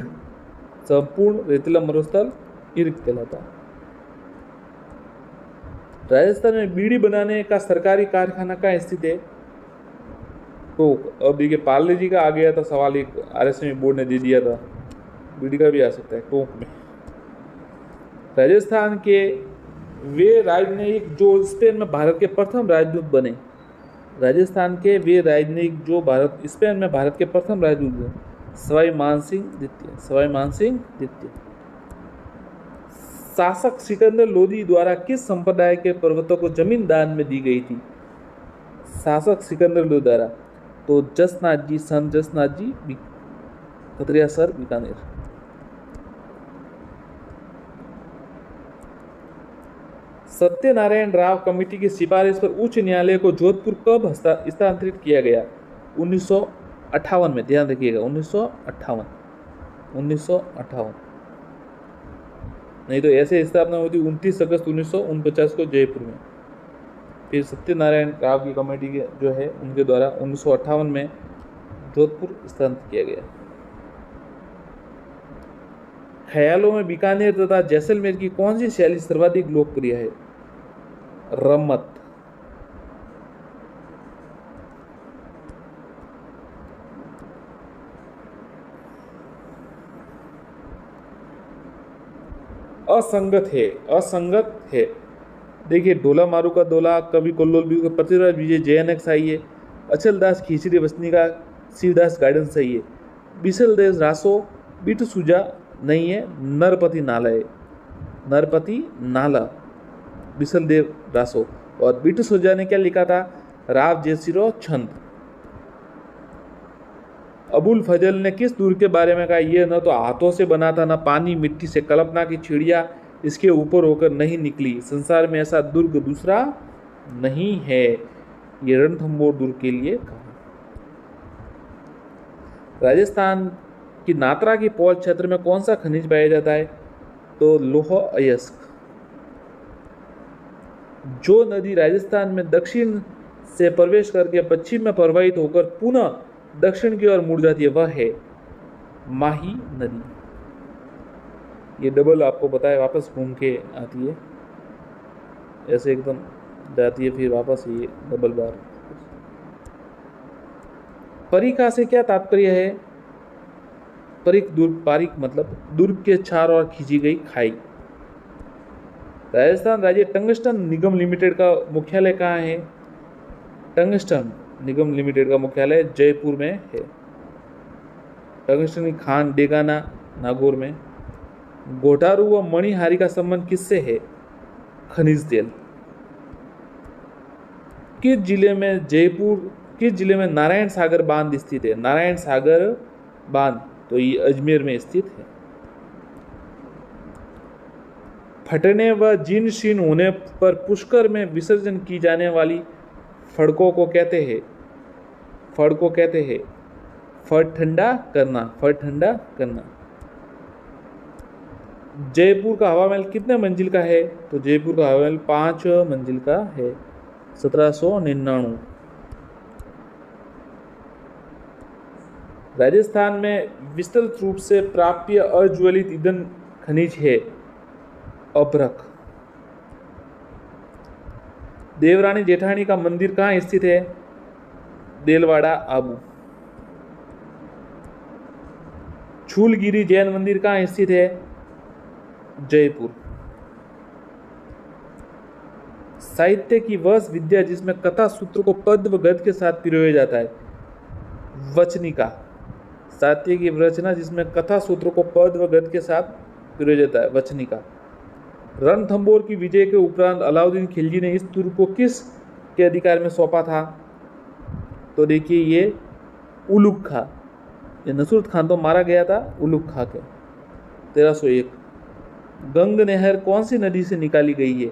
संपूर्ण रेतीला मरुस्थल इर्ग कहलाता है। राजस्थान में बीड़ी बनाने का सरकारी कारखाना कहाँ स्थित है? तो अब देखिए पार्ले जी का आ गया था सवाल, एक RSM बोर्ड ने दे दिया था, बीड़ी का भी आ सकता है टोंक में। राजस्थान के वे राजनयिक जो स्पेन में भारत के प्रथम राजदूत बने? राजस्थान के वे राजनयिक जो स्पेन में भारत के प्रथम राजदूत बने? सवाई मानसिंह द्वितीय। शासक सिकंदर लोदी द्वारा किस संप्रदाय के पर्वतों को जमीन दान में दी गई थी? शासक सिकंदर लोदी द्वारा तो संत जसनाथ जी खतरिया सर बीकानेर। सत्यनारायण राव कमेटी की सिफारिश पर उच्च न्यायालय को जोधपुर कब हस्तांतरित किया गया? 1958 में। ध्यान रखिएगा 1958। नहीं तो ऐसे स्थापना हुई थी 29 अगस्त 1949 को जयपुर में। फिर सत्यनारायण राव की कमेटी के जो है उनके द्वारा 1958 में जोधपुर स्थानांतरित किया गया। ख्यालों में बीकानेर तथा जैसलमेर की कौन सी शैली सर्वाधिक लोकप्रिय है? रम्मत। असंगत है। देखिए डोला मारू का डोला, कवि कल्लोल भी पृथ्वीराज विजय JNX आई है। अचल दास खींचड़ी वसनी का शिवदास गाइडेंस सही है। बिसल देव रासो बिट सुजा नहीं है, नरपति नाला बिसल देव रासो। और बिट सुजा ने क्या लिखा था? राव जयसिरो छंद। अबुल फजल ने किस दुर्ग के बारे में कहा? यह न तो हाथों से बना था, न पानी मिट्टी से, कल्पना की चिड़िया इसके ऊपर होकर नहीं निकली, संसार में ऐसा दुर्ग दूसरा नहीं है। ये रणथंभौर दुर्ग के लिए कहा। राजस्थान की नात्रा की पौल क्षेत्र में कौन सा खनिज पाया जाता है? तो लोह अयस्क। जो नदी राजस्थान में दक्षिण से प्रवेश करके पश्चिम में प्रवाहित होकर पुनः दक्षिण की ओर मुड़ जाती है वह है माही नदी। ये डबल आपको बताया, वापस घूम के आती है, ऐसे एकदम जाती है फिर वापस ये डबल बार। परिखा से क्या तात्पर्य है? परिख दुर्ग, पारिक मतलब दुर्ग के चारों ओर खींची गई खाई। राजस्थान राज्य टंगस्टन निगम लिमिटेड का मुख्यालय कहाँ है? टंगस्टन निगम लिमिटेड का मुख्यालय जयपुर में है। टंगस्टन की खान डेगाना नागौर में। गोटारू व मणिहारी का संबंध किससे है? खनिज तेल। किस जिले में नारायण सागर बांध स्थित है? नारायण सागर बांध तो ये अजमेर में स्थित है। फटने व जीर्ण शीर्ण होने पर पुष्कर में विसर्जन की जाने वाली फड़कों को कहते हैं? फड़ को कहते हैं फड़ ठंडा करना, फड़ ठंडा करना। जयपुर का हवा महल कितने मंजिल का है? तो जयपुर का हवा महल 5 मंजिल का है, 1799। राजस्थान में विस्तृत रूप से प्राप्य अज्वलित ईंधन खनिज है अभ्रक। देवरानी जेठानी का मंदिर कहाँ स्थित है? देलवाड़ा आबू। छूलगिरी जैन मंदिर कहाँ स्थित है? जयपुर। साहित्य की वह विद्या जिसमें कथा सूत्र को पद व गद्य के साथ पिरोया जाता है? वचनिका। साहित्य की रचना जिसमें कथा सूत्र को पद व गद्य के साथ पिरोया जाता है, वचनिका। रणथंभौर की विजय के उपरांत अलाउद्दीन खिलजी ने इस दुर्ग को किस के अधिकार में सौंपा था? तो देखिए ये उलुग खां। ये नसरुत खान तो मारा गया था उलुग खां के। 1301। गंग नहर कौन सी नदी से निकाली गई है?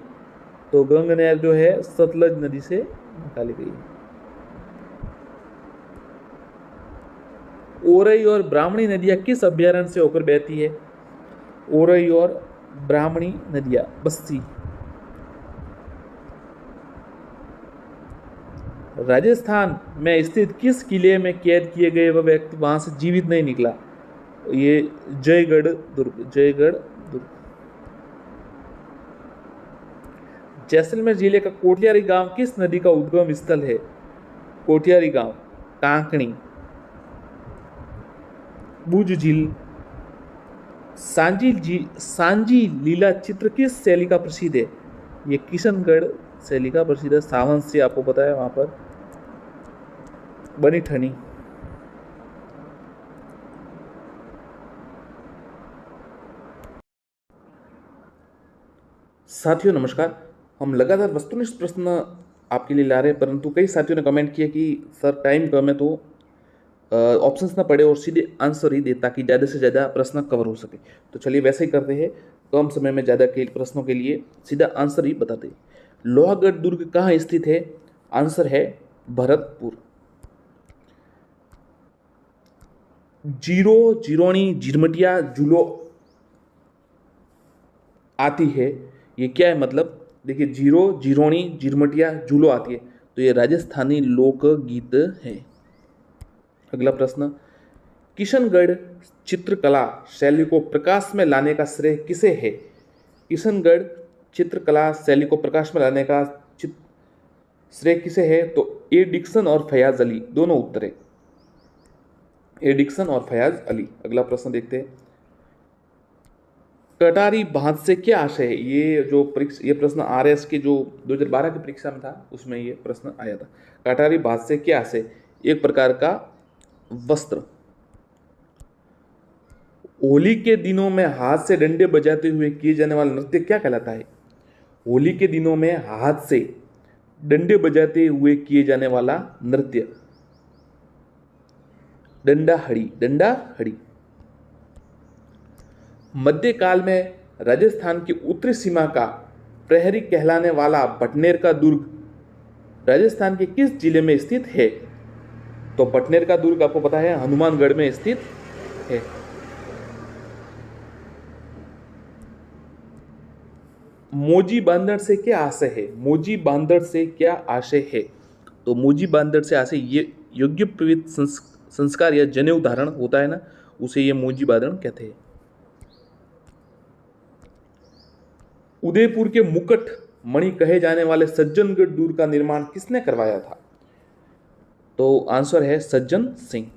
तो गंग नहर जो है सतलज नदी से निकाली गई है। ओरई और ब्राह्मणी नदियां किस अभ्यारण्य से होकर बहती है? ओरई और ब्राह्मणी नदियां बस्ती। राजस्थान में स्थित किस किले में कैद किए गए वह व्यक्ति वहां से जीवित नहीं निकला? ये जयगढ़ दुर्ग, जयगढ़ दुर्ग। जैसलमेर जिले का कोठियारी गांव किस नदी का उद्गम स्थल है? कोठियारी गांव कांकणी। भुज झील। सांजी लीला चित्र किस शैली का प्रसिद्ध है? ये किशनगढ़ शैली का प्रसिद्ध है। सावन से आपको पता है वहां पर बनी ठनी। साथियों नमस्कार, हम लगातार वस्तुनिष्ठ प्रश्न आपके लिए ला रहे हैं, परंतु कई साथियों ने कमेंट किया कि सर टाइम कम है तो ऑप्शंस ना पढ़े और सीधे आंसर ही दे ताकि ज़्यादा से ज़्यादा प्रश्न कवर हो सके। तो चलिए वैसे ही करते हैं, कम समय में ज़्यादा के प्रश्नों के लिए सीधा आंसर ही बताते हैं। लोहागढ़ दुर्ग कहाँ स्थित है? आंसर है भरतपुर। जीरो, जिरोनी, झिरमटिया, जुलो आती है, ये क्या है मतलब? देखिए जीरो, जिरोनी, झिरमटिया, जुलो आती है, तो ये राजस्थानी लोकगीत है। अगला प्रश्न, किशनगढ़ चित्रकला शैली को प्रकाश में लाने का श्रेय किसे है? किशनगढ़ चित्रकला शैली को प्रकाश में लाने का श्रेय किसे है? तो ए डिक्सन और फयाज अली, दोनों उत्तर है, ए डिक्सन और फयाज अली। अगला प्रश्न देखते हैं, कटारी बांध से क्या आशय है? ये प्रश्न आरएस के जो 2012 की परीक्षा में था उसमें ये प्रश्न आया था। कटारी बांध से क्या आशय? एक प्रकार का वस्त्र। होली के दिनों में हाथ से डंडे बजाते हुए किए जाने वाला नृत्य क्या कहलाता है? होली के दिनों में हाथ से डंडे बजाते हुए किए जाने वाला नृत्य डंडा हड़ी, डंडा हड़ी। मध्यकाल में राजस्थान की उत्तरी सीमा का प्रहरी कहलाने वाला बटनेर का दुर्ग राजस्थान के किस जिले में स्थित है? तो बटनेर का दुर्ग आपको पता है हनुमानगढ़ में स्थित है। मोजी बांदर से क्या आशय है? मोजी बांदर से क्या आशय है? तो मोजी बांदर से आशय ये यज्ञोपवीत संस्कार या जनेऊ धारण होता है ना, उसे ये मोजी बांदर कहते हैं। उदयपुर के मुकुट मणि कहे जाने वाले सज्जनगढ़ दुर्ग का निर्माण किसने करवाया था? तो आंसर है सज्जन सिंह।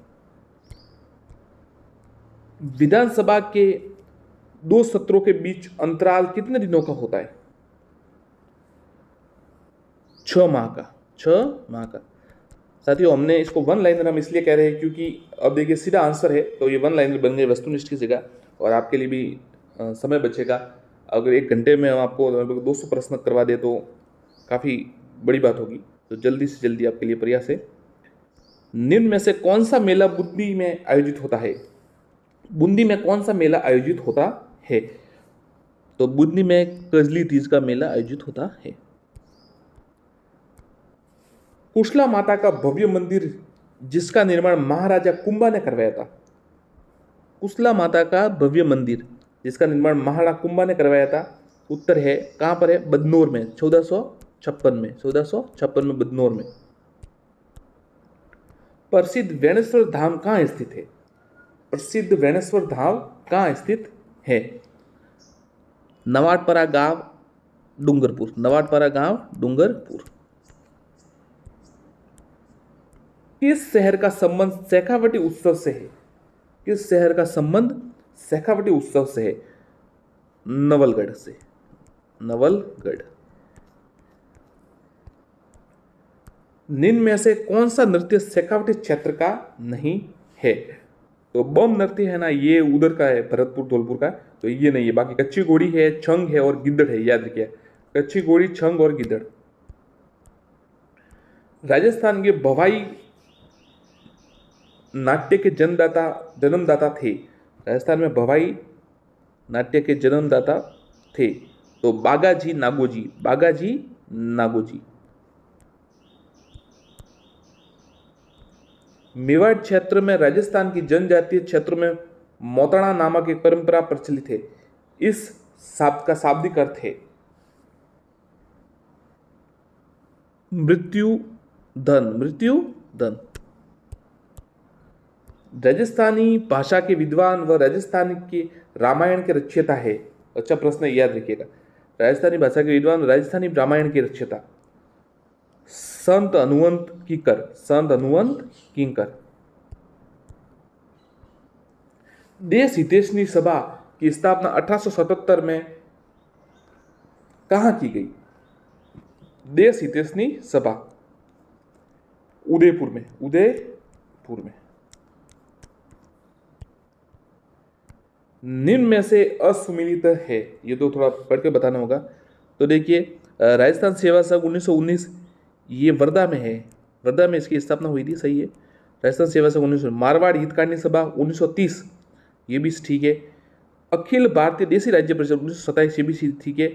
विधानसभा के दो सत्रों के बीच अंतराल कितने दिनों का होता है? 6 माह का। 6 माह का। साथियों, हमने इसको वन लाइनर हम इसलिए कह रहे हैं क्योंकि अब देखिए सीधा आंसर है, तो ये वन लाइनर बन गए वस्तुनिष्ठ की जगह, और आपके लिए भी समय बचेगा। अगर 1 घंटे में हम आपको लगभग 200 प्रश्न करवा दे तो काफ़ी बड़ी बात होगी। तो जल्दी से जल्दी आपके लिए प्रयास है। निम्न में से कौन सा मेला बूंदी में आयोजित होता है? बूंदी में कौन सा मेला आयोजित होता है? तो बूंदी में कजली तीज का मेला आयोजित होता है। कुशला माता का भव्य मंदिर जिसका निर्माण महाराजा कुंभा ने करवाया था। कुशला माता का भव्य मंदिर जिसका निर्माण महाराणा कुंभा ने करवाया था, उत्तर है कहां पर है? बदनौर में, 1456 में। 1456 में बदनौर में। प्रसिद्ध वेणेश्वर धाम कहां स्थित है? प्रसिद्ध वेणेश्वर धाम कहां स्थित है? नवाटपरा गांव, डूंगरपुर। नवाटपरा गांव, डूंगरपुर। किस शहर का संबंध शेखावटी उत्सव से है? किस शहर का संबंध शेखावटी उत्सव से है? नवलगढ़ से। नवलगढ़। निम्न में से कौन सा नृत्य शेखावटी क्षेत्र का नहीं है? तो बम नृत्य है ना, ये उधर का है, भरतपुर धौलपुर का, तो ये नहीं है। बाकी कच्ची घोड़ी है, छंग है और गिद्दड़ है, याद रखिए। कच्ची घोड़ी, छंग और गिद्दड़। राजस्थान के भवाई नाट्य के जन्मदाता थे। राजस्थान में भवाई नाट्य के जन्मदाता थे तो बागाजी नागोजी। बागाजी नागोजी। मेवाड़ क्षेत्र में राजस्थान की जनजातीय क्षेत्रों में मोतणा नामक एक परंपरा प्रचलित है। इस शब्द का शाब्दिक अर्थ है मृत्यु धन। मृत्यु धन। राजस्थानी भाषा के विद्वान व राजस्थान के रामायण के रचयिता है। अच्छा प्रश्न, याद रखिएगा। राजस्थानी भाषा के विद्वान, राजस्थानी रामायण के रचयिता संत हनुमंत कीकर। संत हनुमंत किंकर। देश हितैषणी सभा की स्थापना 1877 में कहां की गई? देश हितैषणी सभा उदयपुर में। उदयपुर में। निम्न में से असुमिलित है, ये तो थोड़ा पढ़ के बताना होगा। तो देखिए, राजस्थान सेवा संघ 1919 ये वर्धा में है। वर्धा में इसकी स्थापना हुई थी, सही है। राजस्थान सेवा संघ 1919। मारवाड़ हितकारिणी सभा 1930, ये भी ठीक है। अखिल भारतीय देसी राज्य परिषद 1927, ये भी ठीक है।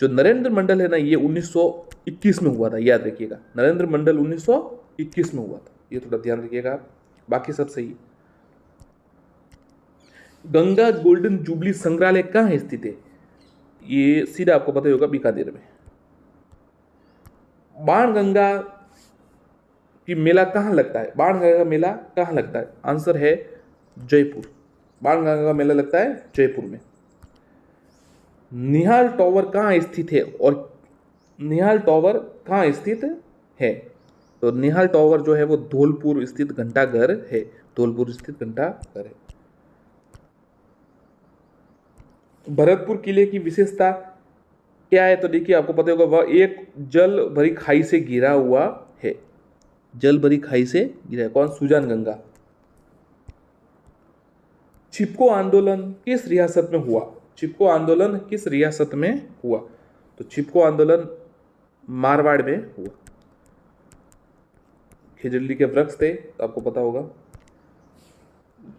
जो नरेंद्र मंडल है ना, ये 1921 में हुआ था, याद रखिएगा। नरेंद्र मंडल 1921 में हुआ था, ये थोड़ा ध्यान रखिएगा। बाकी सब सही है। गंगा गोल्डन जुबली संग्रहालय कहाँ स्थित है? ये सीधा आपको पता ही होगा, बीकानेर में। बाणगंगा की मेला कहाँ लगता है? बाणगंगा का मेला कहाँ लगता है? आंसर है जयपुर। बाणगंगा का मेला लगता है जयपुर में। निहाल टॉवर कहाँ स्थित है? और निहाल टॉवर कहाँ स्थित है? तो निहाल टॉवर जो है वो धौलपुर स्थित घंटाघर है। धौलपुर स्थित घंटाघर है। भरतपुर किले की विशेषता क्या है? तो देखिए, आपको पता होगा, वह एक जल भरी खाई से घिरा हुआ है। जल भरी खाई से घिरा है। कौन? सुजान गंगा। चिपको आंदोलन किस रियासत में हुआ? चिपको आंदोलन किस रियासत में हुआ? तो चिपको आंदोलन मारवाड़ में हुआ। खिजड़ी के वृक्ष थे, तो आपको पता होगा।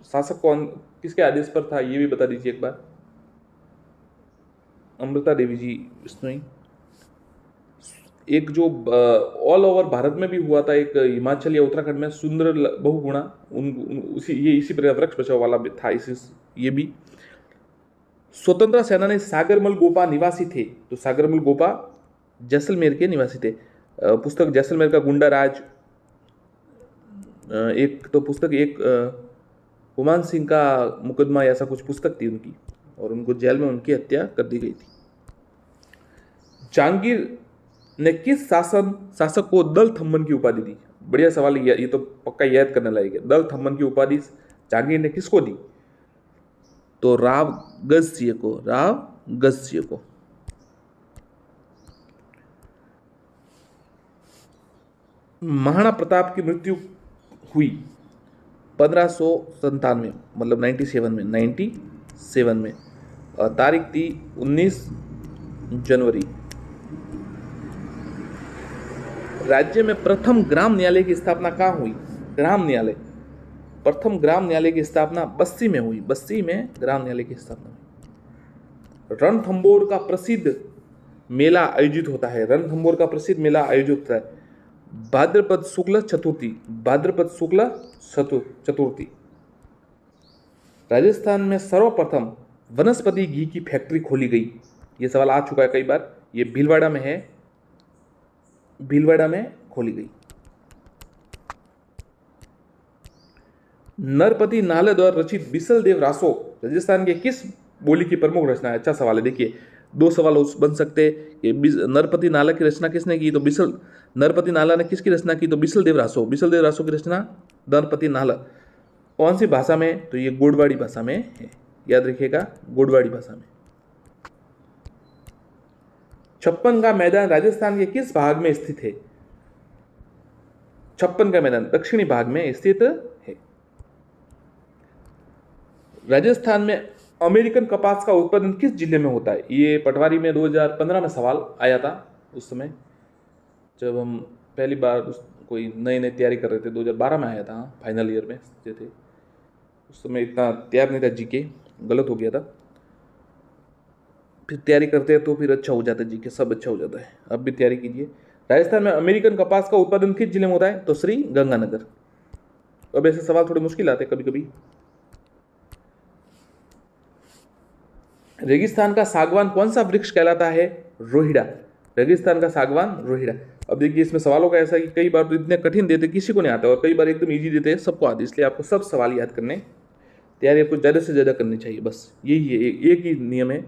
शासक कौन, किसके आदेश पर था, ये भी बता दीजिए एक बार। अमृता देवी जी इसमें। एक जो ऑल ओवर भारत में भी हुआ था, एक हिमाचल या उत्तराखंड में, सुंदर बहुगुणा, उसी प्रकार वृक्ष बचाव वाला भी था। इसी ये भी स्वतंत्रता सेनानी सागरमल गोपा निवासी थे, तो सागरमल गोपा जैसलमेर के निवासी थे। पुस्तक जैसलमेर का गुंडा राज, एक तो पुस्तक, एक हुमान सिंह का मुकदमा, ऐसा कुछ पुस्तक थी उनकी, और उनको जेल में उनकी हत्या कर दी गई थी। जहांगीर ने किस शासक को दल थम्मन की उपाधि दी? बढ़िया सवाल है, ये तो पक्का याद करने लायक है। दल थम्मन की उपाधि जहांगीर ने किसको दी? तो राव गजसिंह को। महाराणा प्रताप की मृत्यु हुई 1597, मतलब 97 में, और तारीख थी 19 जनवरी। राज्य में प्रथम ग्राम न्यायालय की स्थापना कहाँ हुई? प्रथम ग्राम न्यायालय की स्थापना बस्सी में हुई। बस्सी में ग्राम न्यायालय की स्थापना हुई। रणथंभौर का प्रसिद्ध मेला आयोजित होता है। भाद्रपद शुक्ल चतुर्थी। राजस्थान में सर्वप्रथम वनस्पति घी की फैक्ट्री खोली गई। यह सवाल आ चुका है कई बार। ये भीलवाड़ा में है, भीलवाड़ा में खोली गई। नरपति नाले द्वारा रचित बिसल देव रासो राजस्थान के किस बोली की प्रमुख रचना है? अच्छा सवाल है। देखिए, दो सवाल बन सकते कि नरपति नाला की रचना किसने की? तो नरपति नाला ने किसकी रचना की? तो बिसल देव रासो की रचना नरपति नाला। कौन सी भाषा में? तो ये गोडवाड़ी भाषा में है, याद रखिएगा, गोडवाड़ी भाषा में। छप्पन का मैदान राजस्थान के किस भाग में स्थित है? छप्पन का मैदान दक्षिणी भाग में स्थित है। राजस्थान में अमेरिकन कपास का उत्पादन किस जिले में होता है? ये पटवारी में 2015 में सवाल आया था, उस समय जब हम पहली बार कोई नई तैयारी कर रहे थे। 2012 में आया था, फाइनल ईयर में थे। उस समय इतना तैयार नहीं था, जीके गलत हो गया था। फिर तैयारी करते हैं तो फिर अच्छा हो जाता है, जीके सब अच्छा हो जाता है। अब भी तैयारी कीजिए। राजस्थान में अमेरिकन कपास का उत्पादन किस जिले में होता है? तो श्री गंगानगर। अब ऐसे सवाल थोड़े मुश्किल आते हैं कभी कभी। रेगिस्तान का सागवान कौन सा वृक्ष कहलाता है? रोहिड़ा। रेगिस्तान का सागवान रोहिड़ा। अब देखिए, इसमें सवालों का ऐसा कि कई बार तो इतने कठिन देते किसी को नहीं आता, और कई बार एकदम इजी देते हैं सबको आते। इसलिए आपको सब सवाल याद करने, तैयारी आपको ज़्यादा से ज़्यादा करनी चाहिए। बस यही है, एक ही नियम है,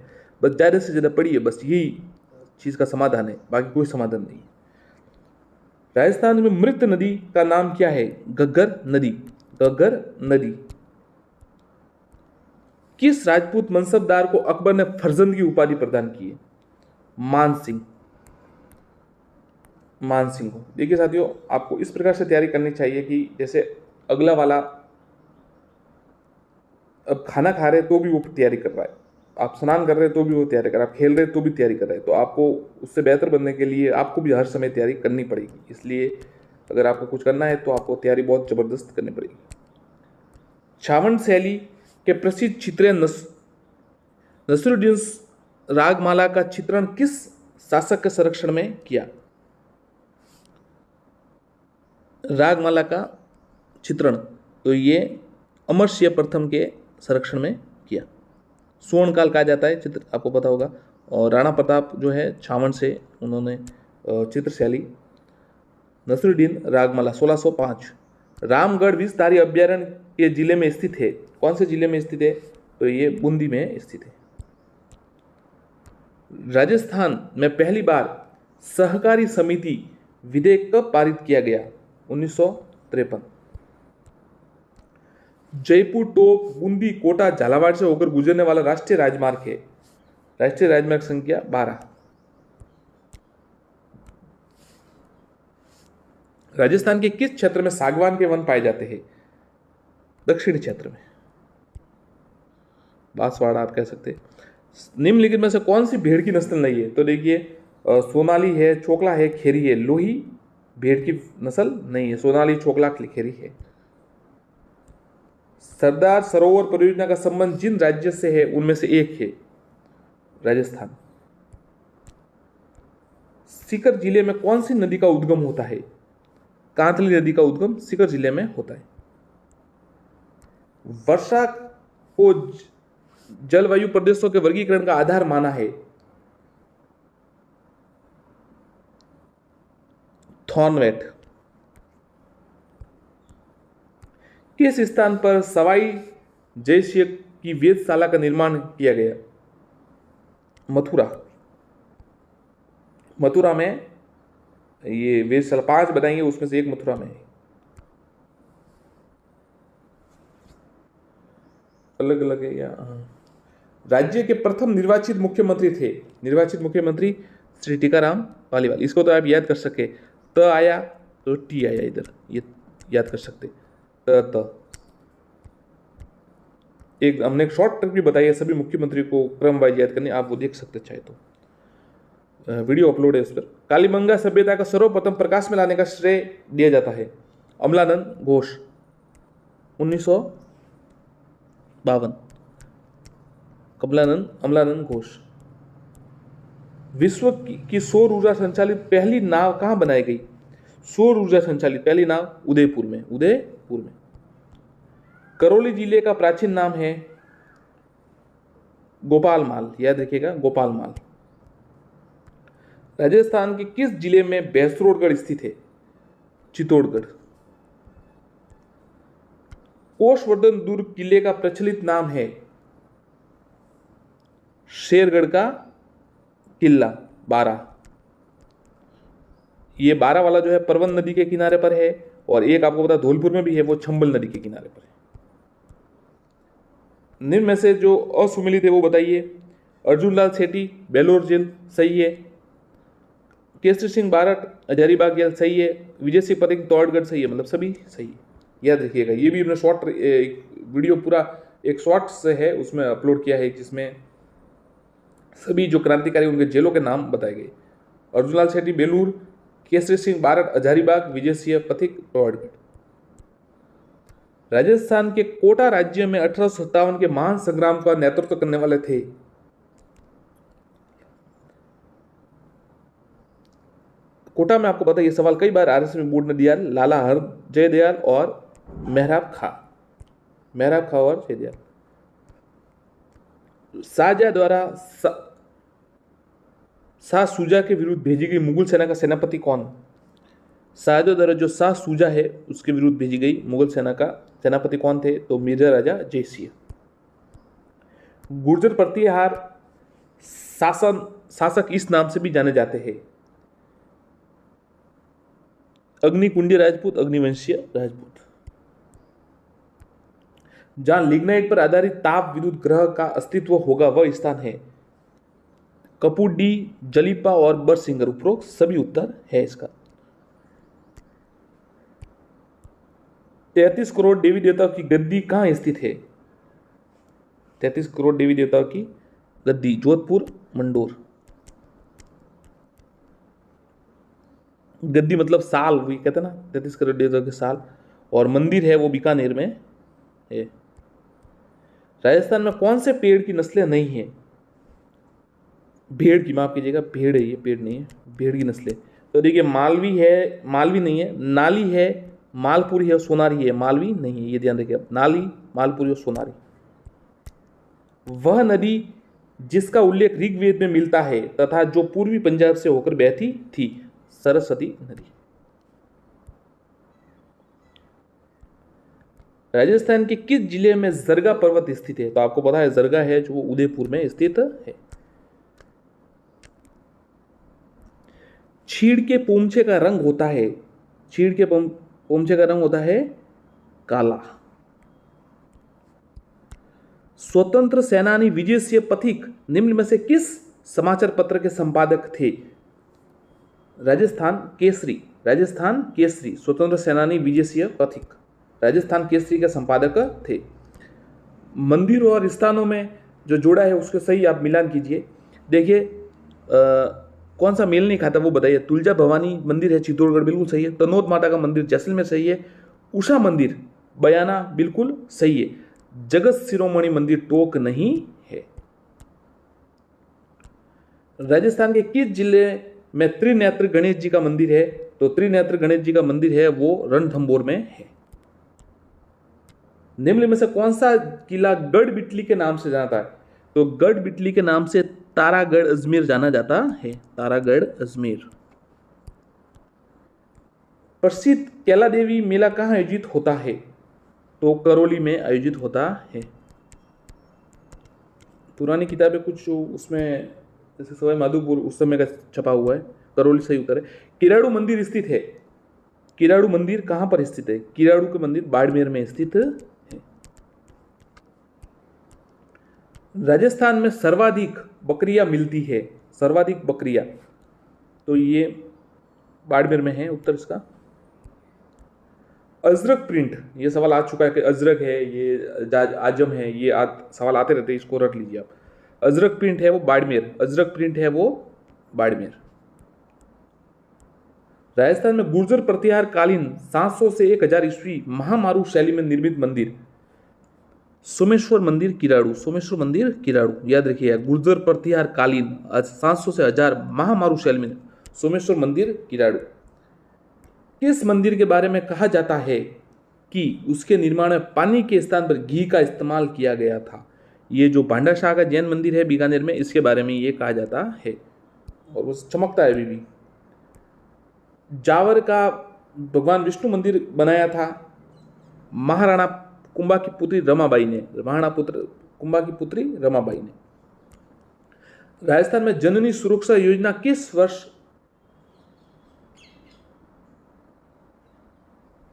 बस ज़्यादा से ज़्यादा पढ़िए। बस यही चीज़ का समाधान है, बाकी कोई समाधान नहीं। राजस्थान में मृत नदी का नाम क्या है? घग्गर नदी। किस राजपूत मनसबदार को अकबर ने फर्जंद की उपाधि प्रदान की है? मान सिंह को। देखिए साथियों, आपको इस प्रकार से तैयारी करनी चाहिए कि जैसे अगला वाला अब खाना खा रहे तो भी वो तैयारी कर रहा है, आप स्नान कर रहे तो भी वो तैयारी कर रहा है, आप खेल रहे तो भी तैयारी कर रहे हैं। तो आपको उससे बेहतर बनने के लिए आपको भी हर समय तैयारी करनी पड़ेगी। इसलिए अगर आपको कुछ करना है तो आपको तैयारी बहुत ज़बरदस्त करनी पड़ेगी। छावंड शैली के प्रसिद्ध चित्रण नसरुद्दीन रागमाला का चित्रण किस शासक के संरक्षण में किया? रागमाला का चित्रण तो ये अमर सिंह प्रथम के संरक्षण में किया। स्वर्णकाल कहा जाता है चित्र, आपको पता होगा। और राणा प्रताप जो है छावंड से उन्होंने चित्रशैली। नसरुद्दीन रागमाला 1605। रामगढ़ विषधारी अभ्यारण्य ये जिले में स्थित है। कौन से जिले में स्थित है? तो ये बूंदी में स्थित है। राजस्थान में पहली बार सहकारी समिति विधेयक कब पारित किया गया? 1953। जयपुर, टोंक, बूंदी, कोटा, झालावाड़ से होकर गुजरने वाला राष्ट्रीय राजमार्ग है। राष्ट्रीय राजमार्ग संख्या 12। राजस्थान के किस क्षेत्र में सागवान के वन पाए जाते हैं? दक्षिणी क्षेत्र में, बांसवाड़ा आप कह सकते हैं। निम्नलिखित में से कौन सी भेड़ की नस्ल नहीं है? तो देखिए, सोनाली है, चोकला है, खेरी है। लोही भेड़ की नस्ल नहीं है, सोनाली, चोकला, खेरी है। सरदार सरोवर परियोजना का संबंध जिन राज्य से है उनमें से एक है राजस्थान। सीकर जिले में कौन सी नदी का उद्गम होता है? कांतली नदी का उद्गम सीकर जिले में होता है। वर्षा को जलवायु प्रदेशों के वर्गीकरण का आधार माना है? थॉर्नवेट। किस स्थान पर सवाई जयसिंह की वेधशाला का निर्माण किया गया? मथुरा। मथुरा में ये वेधशाला 5 बनाएंगे, उसमें से एक मथुरा में है। अलग अलग है या राज्य के प्रथम निर्वाचित मुख्यमंत्री थे? निर्वाचित मुख्यमंत्री श्री टीकाराम पालीवाल। इसको तो आप याद कर सके, त आया तो टी आया इधर, ये याद कर सकते। त एक हमने एक शॉर्ट ट्रिक भी बताई है सभी मुख्यमंत्री को क्रम वाइज याद करने, आप वो देख सकते चाहे तो, वीडियो अपलोड है उस पर। कालीबंगा सभ्यता का सर्वप्रथम प्रकाश में लाने का श्रेय दिया जाता है? अमलानंद घोष, 1952। अमलानंद घोष। विश्व की सौर ऊर्जा संचालित पहली नाव कहां बनाई गई? सौर ऊर्जा संचालित पहली नाव उदयपुर में। करौली जिले का प्राचीन नाम है गोपालमाल, याद रखिएगा गोपालमाल। राजस्थान के किस जिले में भैंसरोडगढ़ स्थित है? चित्तौड़गढ़। कोषवर्धन दुर्ग किले का प्रचलित नाम है? शेरगढ़ का किला 12। ये 12 वाला जो है परवन नदी के किनारे पर है, और एक आपको पता धौलपुर में भी है, वो चंबल नदी के किनारे पर है। निम्न में से जो असुमिलित है वो बताइए। अर्जुनलाल सेठी बेलोर जेल सही है, केसरी सिंह बारट हजारीबाग जेल सही है, विजय सिंह पथिक तौड़गढ़ सही है, मतलब सभी सही है, याद रखिएगा। ये भी हमने शॉर्ट वीडियो पूरा एक शॉर्ट्स है उसमें अपलोड किया है, जिसमें सभी जो क्रांतिकारी उनके जेलों के नाम बताए गए। अर्जुनलाल सेठी बेलूर, केसरी सिंह बारट हजारीबाग, विजय सिंह पथिक तौड़गढ़। राजस्थान के कोटा राज्य में 1857 के महान संग्राम का नेतृत्व करने वाले थे? कोटा में आपको पता है ये सवाल कई बार आरएसएस बोर्ड ने दिया, लाला हर जयदयाल और मेहराब खा और जयदयाल। शाहजहां द्वारा शाह सूजा के विरुद्ध भेजी गई मुगल सेना का सेनापति कौन? शाहजहां द्वारा जो शाह सूजा है उसके विरुद्ध भेजी गई मुगल सेना का सेनापति कौन थे? तो मिर्जा राजा जयसिंह। गुर्जर प्रतिहार शासक इस नाम से भी जाने जाते हैं? अग्निकुंडी राजपूत, अग्निवंशीय राजपूत। जहां लिग्नाइट पर आधारित ताप विद्युत ग्रह का अस्तित्व होगा वह स्थान है? कपूडी, जलीपा और बरसिंगर। उपरोक्त सभी उत्तर है इसका। 33 करोड़ देवी देवताओं की गद्दी कहां स्थित है? 33 करोड़ देवी देवताओं की गद्दी जोधपुर, मंडोर। गद्दी मतलब साल, वही कहते हैं ना 33 करोड़ देवताओं के साल, और मंदिर है वो बीकानेर में है। राजस्थान में कौन से पेड़ की नस्लें नहीं है? भेड़ की, माफ कीजिएगा, भेड़ है ये, पेड़ नहीं है, भेड़ की नस्लें। तो देखिए मालवी है, मालवी नहीं है, नाली है, मालपुरी है और सोनारी है, मालवी नहीं है, ये ध्यान रखिए। नाली, मालपुरी और सोनारी। वह नदी जिसका उल्लेख ऋग्वेद में मिलता है तथा जो पूर्वी पंजाब से होकर बहती थी? सरस्वती नदी। राजस्थान के किस जिले में जरगा पर्वत स्थित है? तो आपको पता है जरगा है जो उदयपुर में स्थित है। चीड़ के पोमछे का रंग होता है? चीड़ के पोमछे का रंग होता है काला। स्वतंत्र सेनानी विजय सिंह पथिक निम्न में से किस समाचार पत्र के संपादक थे? राजस्थान केसरी। स्वतंत्र सेनानी विजय सिंह पथिक राजस्थान केसरी के संपादक थे। मंदिर और स्थानों में जो जोड़ा है उसके सही आप मिलान कीजिए। देखिए कौन सा मेल नहीं खाता वो बताइए। तुलजा भवानी मंदिर है चित्तौड़गढ़, बिल्कुल सही है। तनोद माता का मंदिर जैसलमेर सही है। उषा मंदिर बयाना बिल्कुल सही है। जगत शिरोमणि मंदिर टोक नहीं है। राजस्थान के किस जिले में त्रिनेत्र गणेश जी का मंदिर है? तो त्रिनेत्र गणेश जी का मंदिर है वो रणथंभौर में है। निम्न में से कौन सा किला गढ़ बिटली के नाम से जाता है? तो गढ़ बिटली के नाम से तारागढ़ अजमेर जाना जाता है। तारागढ़ अजमेर। प्रसिद्ध कैला देवी मेला कहाँ आयोजित होता है? तो करौली में आयोजित होता है। पुरानी किताबें कुछ उसमें जैसे सवाई माधोपुर उस समय का छपा हुआ है, करौली सही उत्तर है। किराड़ू मंदिर स्थित है। किराड़ू मंदिर कहाँ पर स्थित है? किराड़ू के मंदिर बाड़मेर में स्थित है। राजस्थान में सर्वाधिक बकरियां मिलती है। सर्वाधिक बकरियां, तो ये बाड़मेर में है उत्तर इसका। अजरक प्रिंट, ये सवाल आ चुका है कि अजरक है, ये आजम है, ये सवाल आते रहते हैं, इसको रख लीजिए आप। अजरक प्रिंट है वो बाड़मेर। अजरक प्रिंट है वो बाड़मेर। राजस्थान में गुर्जर प्रतिहार कालीन 700 से 1000 ईस्वी महामारू शैली में निर्मित मंदिर सोमेश्वर मंदिर किराड़ू। सोमेश्वर मंदिर किराड़ू याद रखिएगा। गुर्जर प्रतिहार कालीन 700 से 1000 महामारू शैली में सोमेश्वर मंदिर किराड़ू। किस मंदिर के बारे में कहा जाता है कि उसके निर्माण में पानी के स्थान पर घी का इस्तेमाल किया गया था? ये जो भांडाशाह का जैन मंदिर है बीकानेर में, इसके बारे में ये कहा जाता है और वो चमकता है अभी भी। जावर का भगवान विष्णु मंदिर बनाया था महाराणा कुंभा की पुत्री रमाबाई ने। महाराणा कुंभा की पुत्री रमाबाई ने। राजस्थान में जननी सुरक्षा योजना किस वर्ष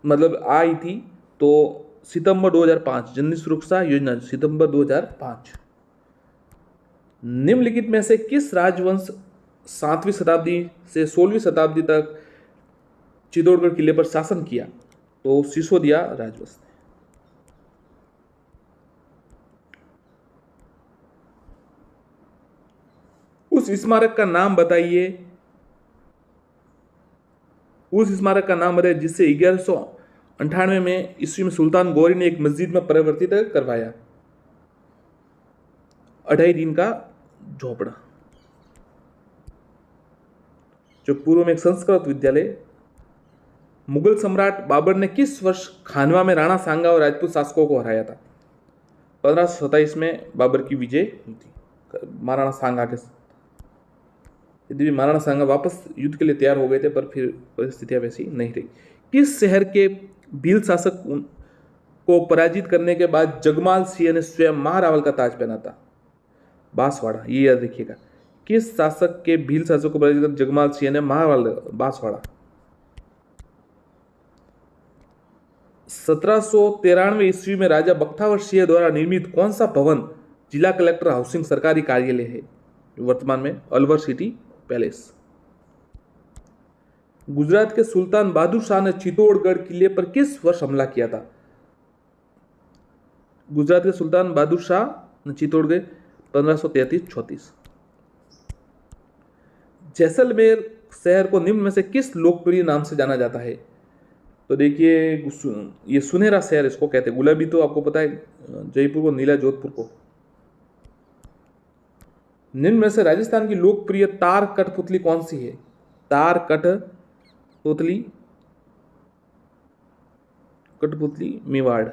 मतलब आई थी? तो सितंबर 2005। जननी सुरक्षा योजना सितंबर 2005। निम्नलिखित में से किस राजवंश 7वीं शताब्दी से 16वीं शताब्दी तक चित्तौड़गढ़ किले पर शासन किया? तो सिसोदिया राजवंश ने। उस स्मारक का नाम बताइए। उस स्मारक का नाम बताइए जिससे 1198 में ईस्वी में सुल्तान गौरी ने एक मस्जिद में परिवर्तित करवाया। 2.5 दिन का झोपड़ा, जो पूर्व में एक संस्कृत विद्यालय। मुगल सम्राट बाबर ने किस वर्ष खानवा में राणा सांगा और राजपूत शासकों को हराया था? 1527 में बाबर की विजय हुई थी महाराणा सांगा के साथ। यदि महाराणा सांगा वापस युद्ध के लिए तैयार हो गए थे, पर फिर परिस्थितियां वैसी नहीं रही। किस शहर के भील शासक को पराजित करने के बाद जगमाल सिंह ने स्वयं महारावल का ताज पहना था? बांसवाड़ा, ये याद रखिएगा। किस शासक के भील शासक को पराजित कर जगमाल सिंह ने महारावल? बांसवाड़ा। 1793 ईस्वी में राजा बख्तावर सिंह द्वारा निर्मित कौन सा भवन जिला कलेक्टर हाउसिंग सरकारी कार्यालय है? वर्तमान में अलवर सिटी पैलेस। गुजरात के सुल्तान बहादुर शाह ने चित्तौड़गढ़ किले पर किस वर्ष हमला किया था? गुजरात के सुल्तान बहादुर शाह ने चित्तौड़गढ़ 1533-34। जैसलमेर शहर को निम्न में से किस लोकप्रिय नाम से जाना जाता है? तो देखिए, ये सुनहरा शहर इसको कहते हैं। गुलाबी तो आपको पता है जयपुर को, नीला जोधपुर को। निम्न में से राजस्थान की लोकप्रिय तार कठपुतली कौन सी है? तार कठपुतली मेवाड़।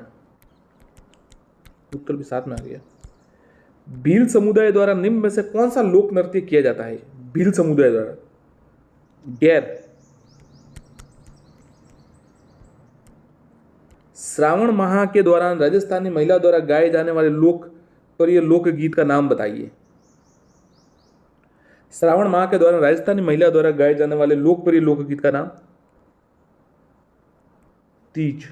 उत्तर भी साथ में आ गया। भील समुदाय द्वारा निम्न में से कौन सा लोक नृत्य किया जाता है? भील समुदाय द्वारा गैर। श्रावण माह के दौरान राजस्थानी महिला द्वारा गाए जाने वाले लोकप्रिय लोकगीत का नाम बताइए। श्रावण माह के दौरान राजस्थानी महिला द्वारा गाए जाने वाले लोकप्रिय लोकगीत का नाम? तीज।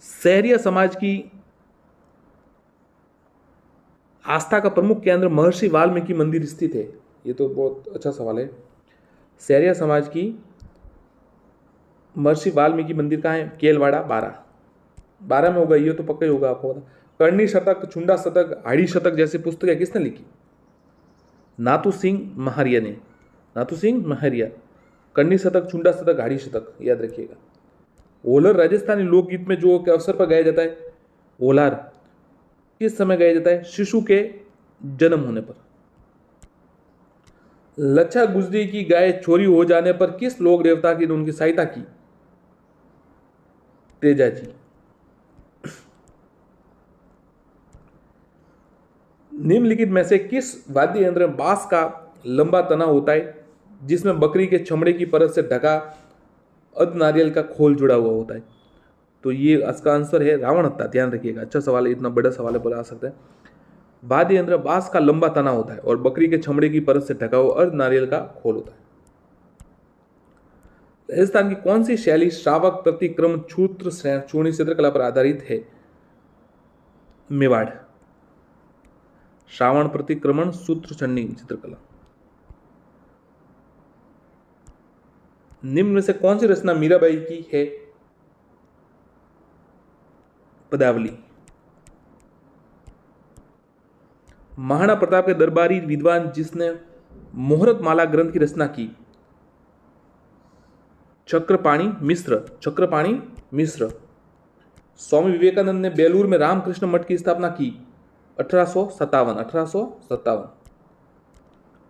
सहरिया समाज की आस्था का प्रमुख केंद्र महर्षि वाल्मीकि मंदिर स्थित है। ये तो बहुत अच्छा सवाल है। सहरिया समाज की महर्षि वाल्मीकि मंदिर कहाँ है? केलवाड़ा 12 में होगा। ये तो पक्का ही होगा, आपको पता। करणी शतक, चुंडा शतक, हाड़ी शतक जैसी पुस्तकें किसने लिखी? नाथू सिंह महारिया ने। नाथू सिंह महारिया। करणी शतक, चुंडा शतक, हाड़ी शतक याद रखिएगा। होलर राजस्थानी लोकगीत में जो के अवसर पर गाया जाता है, होलार किस समय गाया जाता है? शिशु के जन्म होने पर। लच्छा गुजरी की गाय चोरी हो जाने पर किस लोक देवता की उनकी सहायता की? तेजा जी। निम्नलिखित में से किस वाद्य यंत्र में बांस का लंबा तना होता है जिसमें बकरी के चमड़े की परत से ढका अर्ध नारियल का खोल जुड़ा हुआ होता है? तो ये इसका आंसर है रावण हत्था। ध्यान रखिएगा, अच्छा सवाल है, इतना बड़ा सवाल है, बोला आ सकता है। वाद्य यंत्र बांस का लंबा तना होता है और बकरी के चमड़े की परत से ढका हुआ अर्ध नारियल का खोल होता है। राजस्थान की कौन सी शैली श्रावक प्रतिक्रम सूत्र चूर्णी चित्रकला पर आधारित है? मेवाड़। श्रावण प्रतिक्रमण सूत्र चूर्णी चित्रकला। निम्न में से कौन सी रचना मीराबाई की है? पदावली। महाराणा प्रताप के दरबारी विद्वान जिसने मुहूर्त माला ग्रंथ की रचना की? चक्रपाणी मिश्र। चक्रपाणी मिश्र। स्वामी विवेकानंद ने बेलूर में रामकृष्ण मठ की स्थापना की? 1857।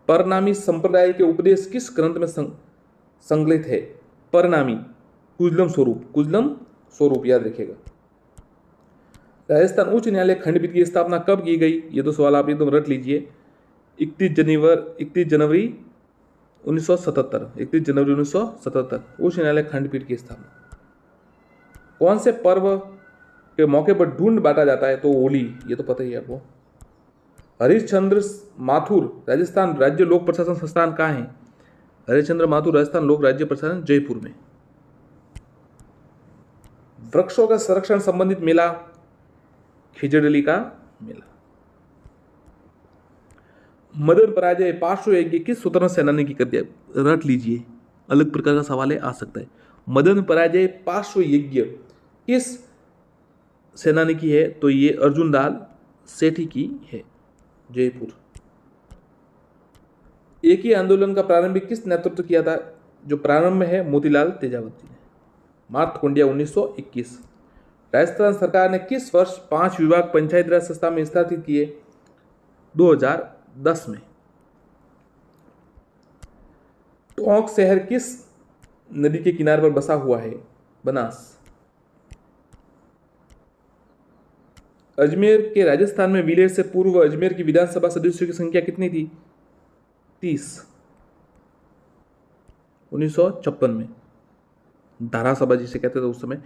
परनामी संप्रदाय के उपदेश किस ग्रंथ में संकलित है? परनामी कुजलम स्वरूप याद रखिएगा। राजस्थान उच्च न्यायालय खंडपीठ की स्थापना कब की गई? ये तो सवाल आप एकदम रट लीजिए। 31 जनवरी 1977। 31 जनवरी 1977 उच्च न्यायालय खंडपीठ की स्थापना। कौन से पर्व के मौके पर ढूंढ बांटा जाता है? तो होली, ये तो पता ही है आपको। हरिश्चंद्र माथुर राजस्थान राज्य लोक प्रशासन संस्थान कहाँ है? हरिश्चंद्र माथुर राजस्थान लोक राज्य प्रशासन जयपुर में। वृक्षों का संरक्षण संबंधित मेला? खिजड़ली का मेला। मदन पराजय पार्श्व यज्ञ किस स्वतंत्र सेनानी की कर दिया? रट लीजिए, अलग प्रकार का सवाल है, आ सकता है। मदन पराजय पार्श्व यज्ञ किस सेनानी की है? तो ये अर्जुनलाल सेठी की है, जयपुर। एक ही आंदोलन का प्रारंभिक किस नेतृत्व किया था? जो प्रारंभ में है मोतीलाल तेजावती ने। मार्तकुंडिया 1921। राजस्थान सरकार ने किस वर्ष 5 विभाग पंचायती राज संस्था में स्थापित किए? 2010 में। टोंक शहर किस नदी के किनारे पर बसा हुआ है? बनास। अजमेर के राजस्थान में विलय से पूर्व अजमेर की विधानसभा सदस्यों की संख्या कितनी थी? 30। 1956 में धारासभा जिसे कहते थे उस समय।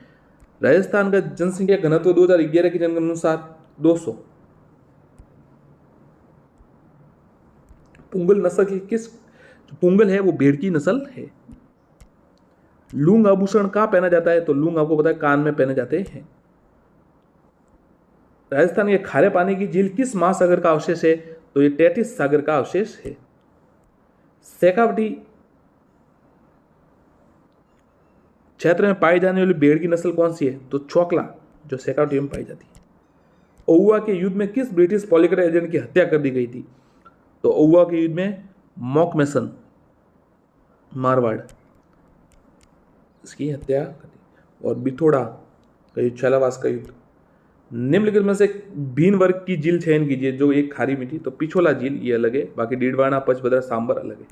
राजस्थान का जनसंख्या घनत्व 2011 की जनगणना अनुसार 200। पुंगल नस्ल की किस, पुंगल है वो भेड़ की नस्ल है। लूंग आभूषण कहां पहना जाता है? तो लूंग आपको पता है कान में पहने जाते हैं। राजस्थान के खारे पानी की झील किस महासागर का अवशेष है? तो ये टेटिस सागर का अवशेष है। शेखावटी क्षेत्र में पाई जाने वाली भेड़ की नस्ल कौन सी है? तो चौकला, जो शेखावटी में पाई जाती है। ओहुआ के युद्ध में किस ब्रिटिश पॉलिटिकल एजेंट की हत्या कर दी गई थी? तो ओहुआ के युद्ध में मॉकमेसन, मारवाड़, इसकी हत्या कर दी। और बिथोड़ा का युद्ध, छालावास का युद्ध। निम्नलिखित में से भीन वर्ग की झील चयन कीजिए जो एक खारी मिट्टी। तो पिछोला झील ये अलग है, बाकी डीडवाना, पचभद्रा, सांबर अलग है।